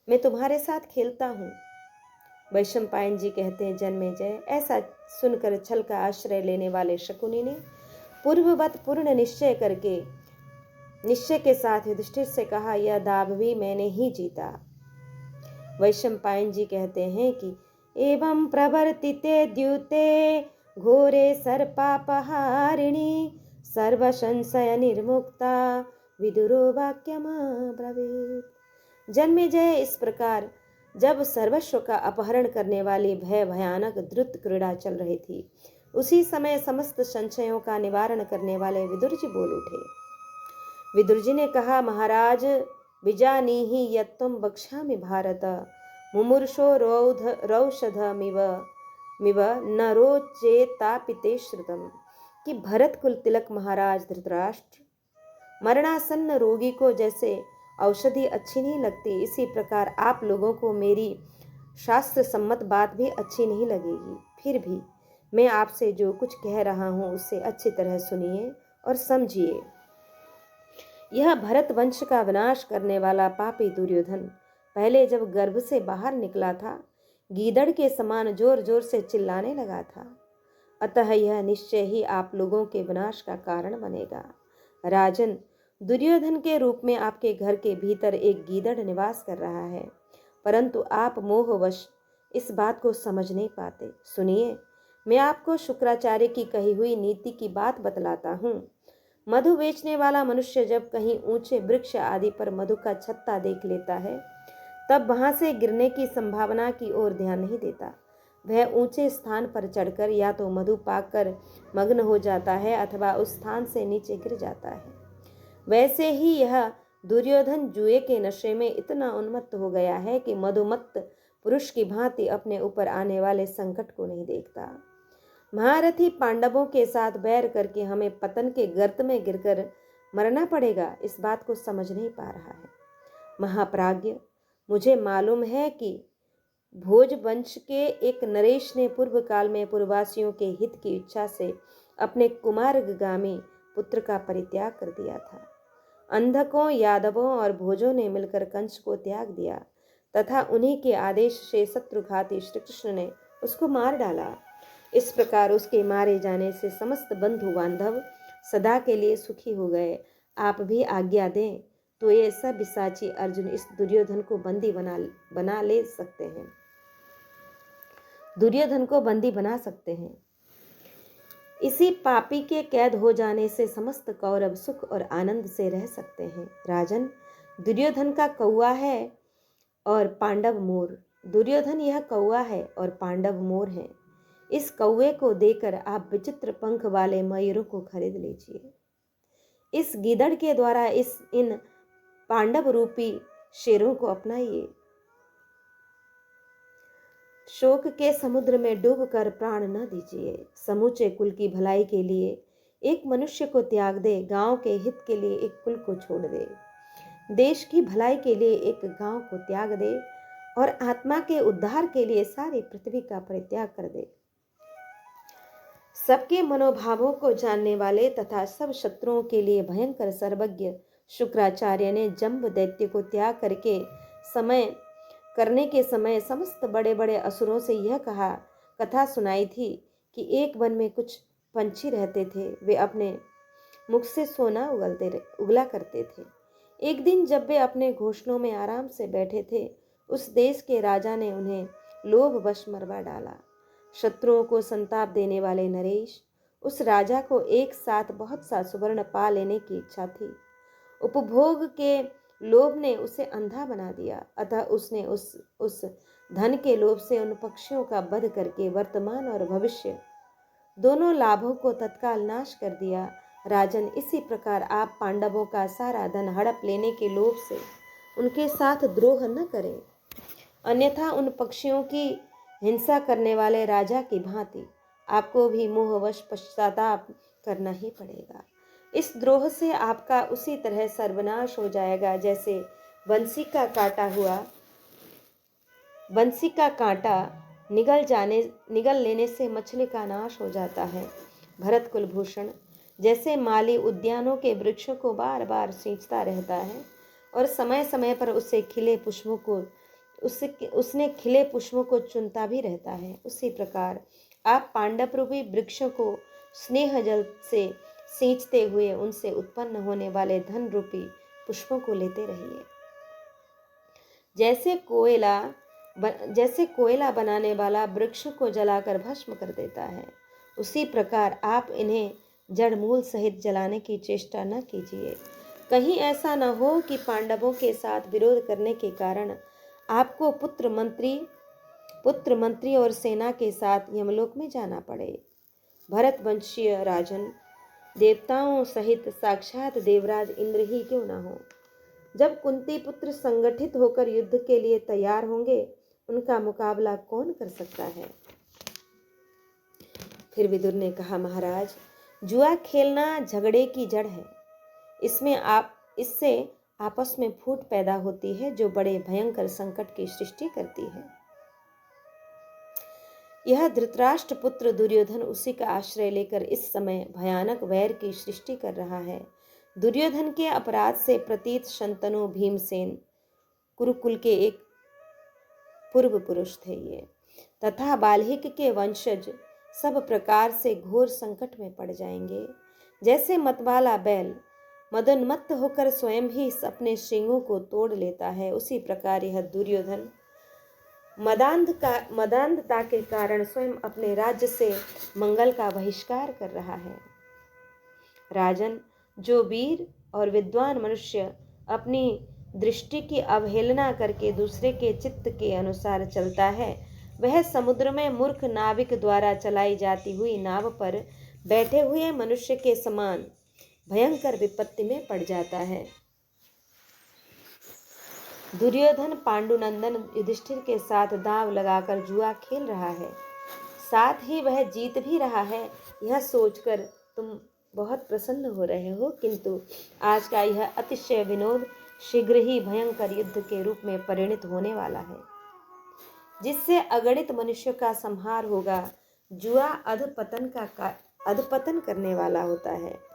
मैं तुम्हारे साथ खेलता हूँ। वैशंपायन जी कहते हैं, जन्मेजय, ऐसा सुनकर छल का आश्रय लेने वाले शकुनि ने पूर्ववत पूर्ण निश्चय के साथ युधिष्ठिर से कहा, यह दाव भी मैंने ही जीता। वैशंपायन जी कहते हैं कि एवं प्रवर्तिते द्यूते घोरे सर्पापहारिणी सर्व संशय निर्मुक्ता विदुरो वाक्यमब्रवीत्। जन्मेजय, इस प्रकार जब सर्वस्व का अपहरण करने वाली भयानक द्रुत क्रीड़ा चल रही थी, उसी समय समस्त संशयों का निवारण करने वाले विदुर जी बोल उठे। विदुर जी ने कहा, महाराज, विजानीहि यत्त्वं वक्ष्यामि भारत, मुमूर्षो रौषधमिव न रोचेतापि ते श्रुतम्। कि भरत कुल तिलक महाराज धृतराष्ट्र, मरणासन्न रोगी को जैसे औषधि अच्छी नहीं लगती, इसी प्रकार आप लोगों को मेरी शास्त्र सम्मत बात भी अच्छी नहीं लगेगी। फिर भी मैं आपसे जो कुछ कह रहा हूँ उसे अच्छी तरह सुनिए और समझिए। यह भरत वंश का विनाश करने वाला पापी दुर्योधन पहले जब गर्भ से बाहर निकला था, गीदड़ के समान जोर जोर से चिल्लाने लगा था। अतः यह निश्चय ही आप लोगों के विनाश का कारण बनेगा। राजन, दुर्योधन के रूप में आपके घर के भीतर एक गीदड़ निवास कर रहा है, परंतु आप मोहवश इस बात को समझ नहीं पाते। सुनिए, मैं आपको शुक्राचार्य की कही हुई नीति की बात बतलाता हूँ। मधु बेचने वाला मनुष्य जब कहीं ऊंचे वृक्ष आदि पर मधु का छत्ता देख लेता है, तब वहां से गिरने की संभावना की ओर ध्यान नहीं देता। वह ऊंचे स्थान पर चढ़कर या तो मधु पाकर मग्न हो जाता है अथवा उस स्थान से नीचे गिर जाता है। वैसे ही यह दुर्योधन जुए के नशे में इतना उन्मत्त हो गया है कि मधुमत्त पुरुष की भांति अपने ऊपर आने वाले संकट को नहीं देखता। महारथी पांडवों के साथ बैर करके हमें पतन के गर्त में गिरकर मरना पड़ेगा, इस बात को समझ नहीं पा रहा है। महाप्राज्ञ, मुझे मालूम है कि भोज वंश के एक नरेश ने पूर्व काल में पूर्ववासियों के हित की इच्छा से अपने कुमारगामी पुत्र का परित्याग कर दिया था। अंधकों, यादवों और भोजों ने मिलकर कंस को त्याग दिया तथा उन्हीं के आदेश से शत्रुघाती श्री कृष्ण ने उसको मार डाला। इस प्रकार उसके मारे जाने से समस्त बंधु बांधव सदा के लिए सुखी हो गए। आप भी आज्ञा दें तो ये सब पिशाची अर्जुन इस दुर्योधन को बंदी बना ले सकते हैं। दुर्योधन को बंदी बना सकते हैं। इसी पापी के कैद हो जाने से समस्त कौरव सुख और आनंद से रह सकते हैं। राजन, दुर्योधन का कौवा है और पांडव मोर। दुर्योधन यह कौवा है और पांडव मोर हैं। इस कौवे को देकर आप विचित्र पंख वाले मयूरों को खरीद लीजिए। इस गीदड़ के द्वारा इन पांडव रूपी शेरों को अपनाइए। शोक के समुद्र में डूबकर प्राण न दीजिए। समूचे कुल की भलाई के लिए एक मनुष्य को त्याग दे, गांव के हित के लिए एक कुल को छोड़ दे, देश की भलाई के लिए एक गांव को त्याग दे और आत्मा के उद्धार के लिए सारी पृथ्वी का परित्याग कर दे। सबके मनोभावों को जानने वाले तथा सब शत्रुओं के लिए भयंकर सर्वज्ञ शुक्राचार्य ने जम्ब दैत्य को त्याग करने के समय समस्त बड़े बड़े असुरों से यह कथा सुनाई थी कि एक वन में कुछ पंछी रहते थे। वे अपने मुख से सोना उगला करते थे। एक दिन जब वे अपने घोंसलों में आराम से बैठे थे, उस देश के राजा ने उन्हें लोभवश मरवा डाला। शत्रुओं को संताप देने वाले नरेश, उस राजा को एक साथ बहुत सा सुवर्ण पा लेने की इच्छा थी। उपभोग के लोभ ने उसे अंधा बना दिया। अतः उसने उस धन के लोभ से उन पक्षियों का वध करके वर्तमान और भविष्य दोनों लाभों को तत्काल नाश कर दिया। राजन, इसी प्रकार आप पांडवों का सारा धन हड़प लेने के लोभ से उनके साथ द्रोह न करें, अन्यथा उन पक्षियों की हिंसा करने वाले राजा की भांति आपको भी मोहवश पश्चाताप करना ही पड़ेगा। इस द्रोह से आपका उसी तरह सर्वनाश हो जाएगा जैसे बंसी का कांटा निगल लेने से मछली का नाश हो जाता है। भरत कुलभूषण, जैसे माली उद्यानों के वृक्षों को बार बार सींचता रहता है और समय समय पर उसने खिले पुष्पों को चुनता भी रहता है, उसी प्रकार आप पांडव रूपी वृक्षों को स्नेह जल से सींचते हुए उनसे उत्पन्न होने वाले धन रूपी पुष्पों को लेते रहिए। जैसे कोयला बनाने वाला वृक्ष को जलाकर भस्म कर देता है, उसी प्रकार आप इन्हें जड़ मूल सहित जलाने की चेष्टा न कीजिए। कहीं ऐसा न हो कि पांडवों के साथ विरोध करने के कारण आपको पुत्र मंत्री और सेना के साथ यमलोक में जाना पड़े। भरत वंशीय राजन, देवताओं सहित साक्षात देवराज इंद्र ही क्यों न हो, जब कुंती पुत्र संगठित होकर युद्ध के लिए तैयार होंगे, उनका मुकाबला कौन कर सकता है। फिर विदुर ने कहा, महाराज, जुआ खेलना झगड़े की जड़ है। इससे आपस में फूट पैदा होती है जो बड़े भयंकर संकट की सृष्टि करती है। यह धृतराष्ट्र पुत्र दुर्योधन उसी का आश्रय लेकर इस समय भयानक वैर की सृष्टि कर रहा है। दुर्योधन के अपराध से प्रतीत शंतनु भीमसेन कुरुकुल के एक पूर्व पुरुष थे ये, तथा बाल्हिक के वंशज सब प्रकार से घोर संकट में पड़ जाएंगे। जैसे मतवाला बैल मदोन्मत्त होकर स्वयं ही अपने सींगों को तोड़ लेता है, उसी प्रकार यह दुर्योधन मदांधता के कारण स्वयं अपने राज्य से मंगल का बहिष्कार कर रहा है। राजन, जो वीर और विद्वान मनुष्य अपनी दृष्टि की अवहेलना करके दूसरे के चित्त के अनुसार चलता है, वह समुद्र में मूर्ख नाविक द्वारा चलाई जाती हुई नाव पर बैठे हुए मनुष्य के समान भयंकर विपत्ति में पड़ जाता है। दुर्योधन पांडुनंदन युधिष्ठिर के साथ दांव लगाकर जुआ खेल रहा है, साथ ही वह जीत भी रहा है। यह सोचकर तुम बहुत प्रसन्न हो रहे हो, किंतु आज का यह अतिशय विनोद शीघ्र ही भयंकर युद्ध के रूप में परिणत होने वाला है, जिससे अगणित मनुष्य का संहार होगा। जुआ अधपतन करने वाला होता है,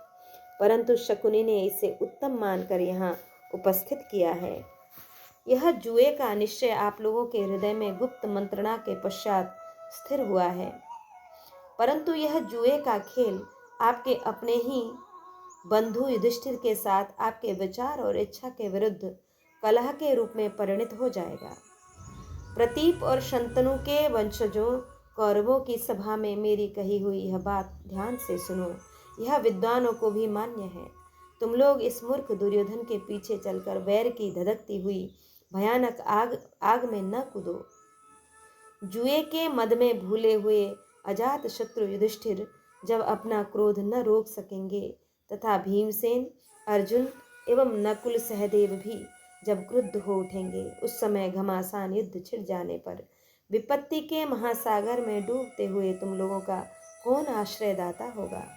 परंतु शकुनी ने इसे उत्तम मानकर यहाँ उपस्थित किया है। यह जुए का निश्चय आप लोगों के हृदय में गुप्त मंत्रणा के पश्चात स्थिर हुआ है, परंतु यह जुए का खेल आपके अपने ही बंधु युधिष्ठिर के साथ आपके विचार और इच्छा के विरुद्ध कलह के रूप में परिणत हो जाएगा। प्रतीप और शंतनु के वंशजों कौरवों की सभा में मेरी कही हुई यह बात ध्यान से सुनो, यह विद्वानों को भी मान्य है। तुम लोग इस मूर्ख दुर्योधन के पीछे चलकर वैर की धधकती हुई भयानक आग में न कूदो। जुए के मद में भूले हुए अजात शत्रु युधिष्ठिर जब अपना क्रोध न रोक सकेंगे, तथा भीमसेन, अर्जुन एवं नकुल सहदेव भी जब क्रुद्ध हो उठेंगे, उस समय घमासान युद्ध छिड़ जाने पर विपत्ति के महासागर में डूबते हुए तुम लोगों का कौन आश्रयदाता होगा।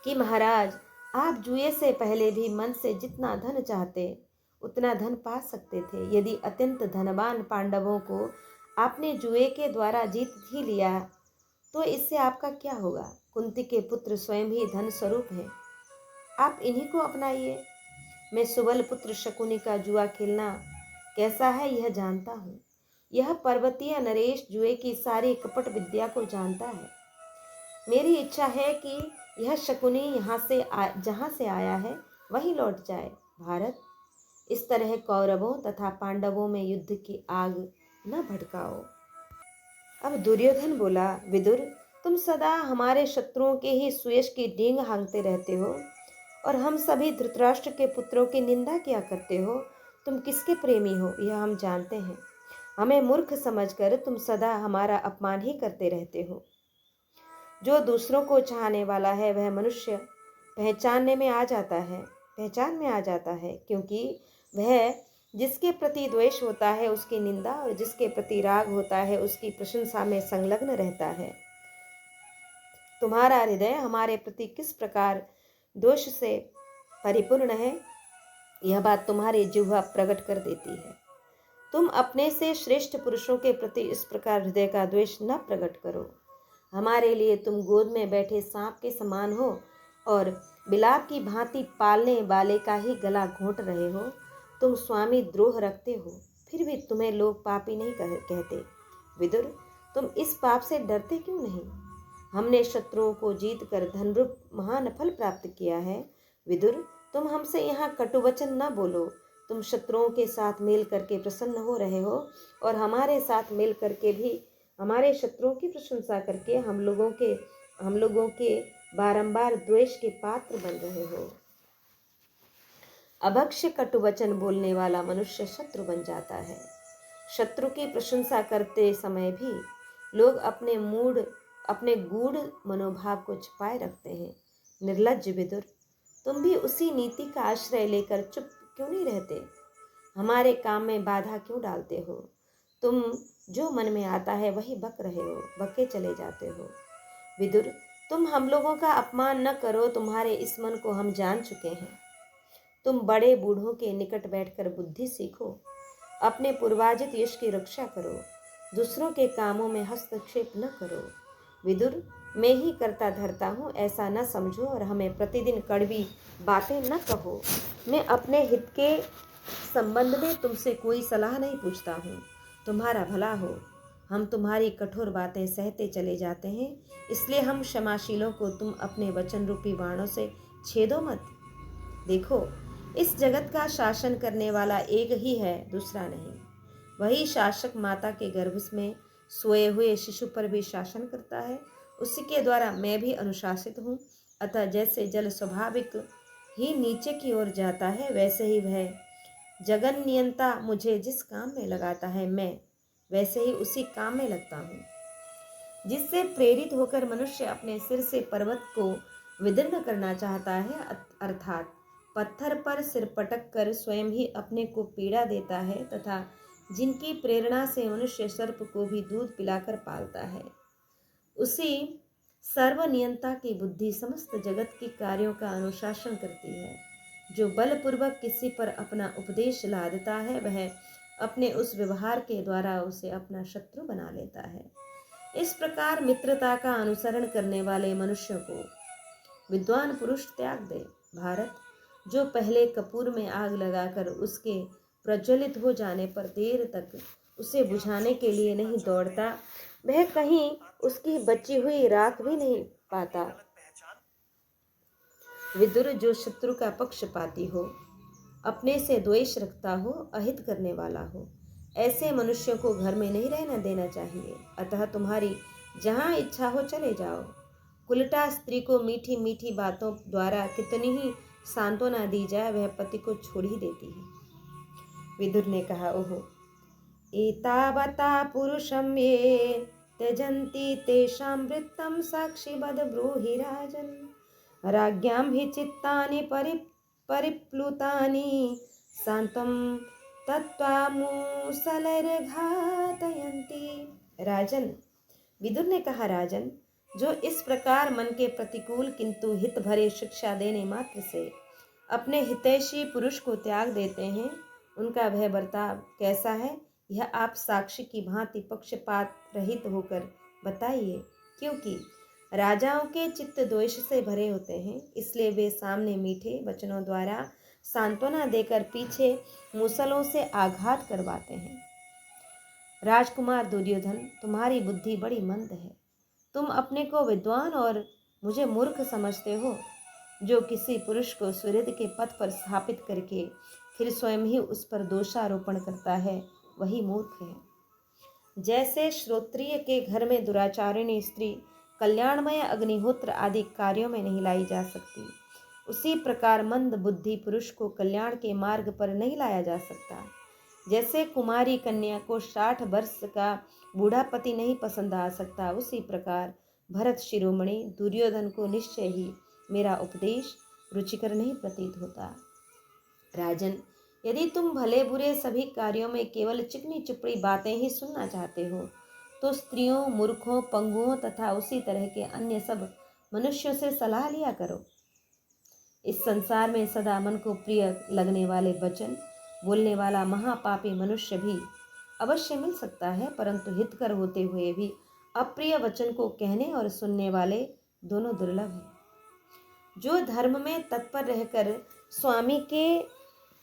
कि महाराज, आप जुए से पहले भी मन से जितना धन चाहते उतना धन पा सकते थे। यदि अत्यंत धनवान पांडवों को आपने जुए के द्वारा जीत ही लिया, तो इससे आपका क्या होगा। कुंती के पुत्र स्वयं ही धन स्वरूप हैं, आप इन्हीं को अपनाइए। मैं सुबल पुत्र शकुनी का जुआ खेलना कैसा है यह जानता हूँ। यह पर्वतीय नरेश जुए की सारी कपट विद्या को जानता है। मेरी इच्छा है कि यह शकुनी जहाँ से आया है वहीं लौट जाए। भारत, इस तरह कौरवों तथा पांडवों में युद्ध की आग न भड़काओ। अब दुर्योधन बोला, विदुर, तुम सदा हमारे शत्रुओं के ही सुयश की डींग हाँकते रहते हो और हम सभी धृतराष्ट्र के पुत्रों की निंदा किया करते हो। तुम किसके प्रेमी हो यह हम जानते हैं। हमें मूर्ख समझकर तुम सदा हमारा अपमान ही करते रहते हो। जो दूसरों को चाहने वाला है वह मनुष्य पहचान में आ जाता है, क्योंकि वह जिसके प्रति द्वेष होता है उसकी निंदा और जिसके प्रति राग होता है उसकी प्रशंसा में संलग्न रहता है। तुम्हारा हृदय हमारे प्रति किस प्रकार दोष से परिपूर्ण है, यह बात तुम्हारी जिह्वा प्रकट कर देती है। तुम अपने से श्रेष्ठ पुरुषों के प्रति इस प्रकार हृदय का द्वेष न प्रकट करो। हमारे लिए तुम गोद में बैठे सांप के समान हो और बिलाप की भांति पालने वाले का ही गला घोंट रहे हो। तुम स्वामी द्रोह रखते हो, फिर भी तुम्हें लोग पापी नहीं कहते। विदुर, तुम इस पाप से डरते क्यों नहीं? हमने शत्रुओं को जीत कर धनरूप महान फल प्राप्त किया है। विदुर, तुम हमसे यहाँ कटुवचन न बोलो। तुम शत्रुओं के साथ मेल करके प्रसन्न हो रहे हो और हमारे साथ मेल करके भी हमारे शत्रुओं की प्रशंसा करके हम लोगों के बारंबार द्वेष के पात्र बन रहे हो। अभक्ष्य कटुवचन बोलने वाला मनुष्य शत्रु बन जाता है। शत्रु की प्रशंसा करते समय भी लोग अपने गूढ़ मनोभाव को छिपाए रखते हैं। निर्लज्ज विदुर, तुम भी उसी नीति का आश्रय लेकर चुप क्यों नहीं रहते? हमारे काम में बाधा क्यों डालते हो? तुम जो मन में आता है वही बके चले जाते हो। विदुर, तुम हम लोगों का अपमान न करो, तुम्हारे इस मन को हम जान चुके हैं। तुम बड़े बूढ़ों के निकट बैठकर बुद्धि सीखो, अपने पूर्वार्जित यश की रक्षा करो, दूसरों के कामों में हस्तक्षेप न करो। विदुर, मैं ही करता धरता हूँ ऐसा न समझो और हमें प्रतिदिन कड़वी बातें न कहो। मैं अपने हित के संबंध में तुमसे कोई सलाह नहीं पूछता हूँ, तुम्हारा भला हो। हम तुम्हारी कठोर बातें सहते चले जाते हैं, इसलिए हम क्षमाशीलों को तुम अपने वचन रूपी बाणों से छेदो मत। देखो, इस जगत का शासन करने वाला एक ही है, दूसरा नहीं। वही शासक माता के गर्भ में सोए हुए शिशु पर भी शासन करता है। उसी के द्वारा मैं भी अनुशासित हूँ। अतः जैसे जल स्वाभाविक ही नीचे की ओर जाता है, वैसे ही वह जगन नियंता मुझे जिस काम में लगाता है, मैं वैसे ही उसी काम में लगता हूँ। जिससे प्रेरित होकर मनुष्य अपने सिर से पर्वत को विदीर्ण करना चाहता है, अर्थात पत्थर पर सिर पटक कर स्वयं ही अपने को पीड़ा देता है, तथा जिनकी प्रेरणा से मनुष्य सर्प को भी दूध पिलाकर पालता है, उसी सर्वनियंता की बुद्धि समस्त जगत के कार्यों का अनुशासन करती है। जो बलपूर्वक किसी पर अपना उपदेश लादता है, वह अपने उस व्यवहार के द्वारा उसे अपना शत्रु बना लेता है। इस प्रकार मित्रता का अनुसरण करने वाले मनुष्यों को विद्वान पुरुष त्याग दे। भारत, जो पहले कपूर में आग लगाकर उसके प्रज्वलित हो जाने पर देर तक उसे बुझाने के लिए नहीं दौड़ता, वह कहीं उसकी बची हुई राख भी नहीं पाता। विदुर, जो शत्रु का पक्षपाती हो, अपने से द्वेष रखता हो, अहित करने वाला हो, ऐसे मनुष्यों को घर में नहीं रहना देना चाहिए। अतः तुम्हारी जहाँ इच्छा हो चले जाओ। कुलटा स्त्री को मीठी मीठी बातों द्वारा कितनी ही सांत्वना दी जाए, वह पति को छोड़ ही देती है। विदुर ने कहा, ओहो, एतावता पुरुषं ये त्यजन्ति तेषां वृत्तं साक्षिवद ब्रूहि राजन्। राज्ञां हि चित्तानि परिप्लुतानि शान्तं तत्त्वा मूसलैर्घातयन्ति। राजन, विदुर ने कहा, राजन, जो इस प्रकार मन के प्रतिकूल किंतु हित भरे शिक्षा देने मात्र से अपने हितैषी पुरुष को त्याग देते हैं, उनका वह बर्ताव कैसा है, यह आप साक्षी की भांति पक्षपात रहित होकर बताइए। क्योंकि राजाओं के चित्त द्वेष से भरे होते हैं, इसलिए वे सामने मीठे वचनों द्वारा सांत्वना देकर पीछे मुसलों से आघात करवाते हैं। राजकुमार दुर्योधन, तुम्हारी बुद्धि बड़ी मंद है। तुम अपने को विद्वान और मुझे मूर्ख समझते हो। जो किसी पुरुष को सुहृद के पथ पर स्थापित करके फिर स्वयं ही उस पर दोषारोपण करता है, वही मूर्ख है। जैसे श्रोत्रिय के घर में दुराचारिणी स्त्री कल्याणमय अग्निहोत्र आदि कार्यों में नहीं लाई जा सकती, उसी प्रकार मंद बुद्धि पुरुष को कल्याण के मार्ग पर नहीं लाया जा सकता। जैसे कुमारी कन्या को 60 वर्ष का बूढ़ा पति नहीं पसंद आ सकता, उसी प्रकार भरत शिरोमणि, दुर्योधन को निश्चय ही मेरा उपदेश रुचिकर नहीं प्रतीत होता। राजन, यदि तुम भले बुरे सभी कार्यों में केवल चिकनी चुपड़ी बातें ही सुनना चाहते हो तो स्त्रियों, मूर्खों, पंगुओं तथा उसी तरह के अन्य सब मनुष्यों से सलाह लिया करो। इस संसार में सदा मन को प्रिय लगने वाले वचन बोलने वाला महापापी मनुष्य भी अवश्य मिल सकता है, परंतु हितकर होते हुए भी अप्रिय वचन को कहने और सुनने वाले दोनों दुर्लभ हैं। जो धर्म में तत्पर रहकर स्वामी के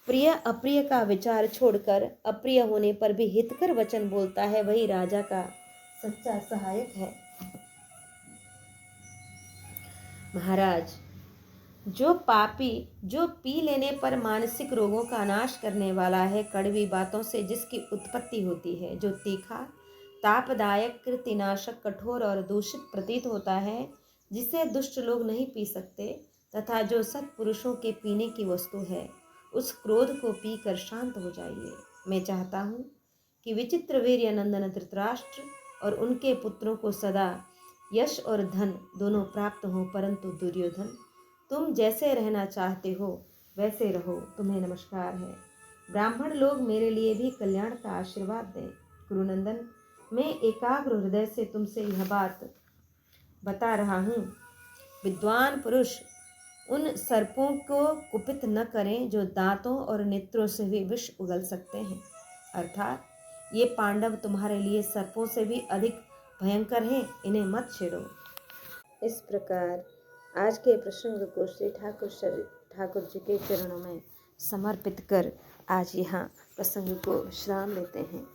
प्रिय अप्रिय का विचार छोड़कर अप्रिय होने पर भी हितकर वचन बोलता है, वही राजा का सच्चा सहायक है। महाराज, जो पापी जो पी लेने पर मानसिक रोगों का नाश करने वाला है, कड़वी बातों से जिसकी उत्पत्ति होती है, जो तीखा, तापदायक, कृतिनाशक, कठोर और दूषित प्रतीत होता है, जिसे दुष्ट लोग नहीं पी सकते, तथा जो सत्पुरुषों के पीने की वस्तु है, उस क्रोध को पीकर शांत हो जाइए। मैं चाहता हूँ कि विचित्र वीर्य नंदन धृतराष्ट्र और उनके पुत्रों को सदा यश और धन दोनों प्राप्त हो, परंतु दुर्योधन, तुम जैसे रहना चाहते हो वैसे रहो, तुम्हें नमस्कार है। ब्राह्मण लोग मेरे लिए भी कल्याण का आशीर्वाद दें। गुरुनंदन, मैं एकाग्र हृदय से तुमसे यह बात बता रहा हूँ। विद्वान पुरुष उन सर्पों को कुपित न करें जो दांतों और नेत्रों से भी विष उगल सकते हैं, अर्थात ये पांडव तुम्हारे लिए सर्पों से भी अधिक भयंकर हैं, इन्हें मत छेड़ो। इस प्रकार आज के प्रसंग को श्री ठाकुर जी के चरणों में समर्पित कर आज यहाँ प्रसंग को विश्राम देते हैं।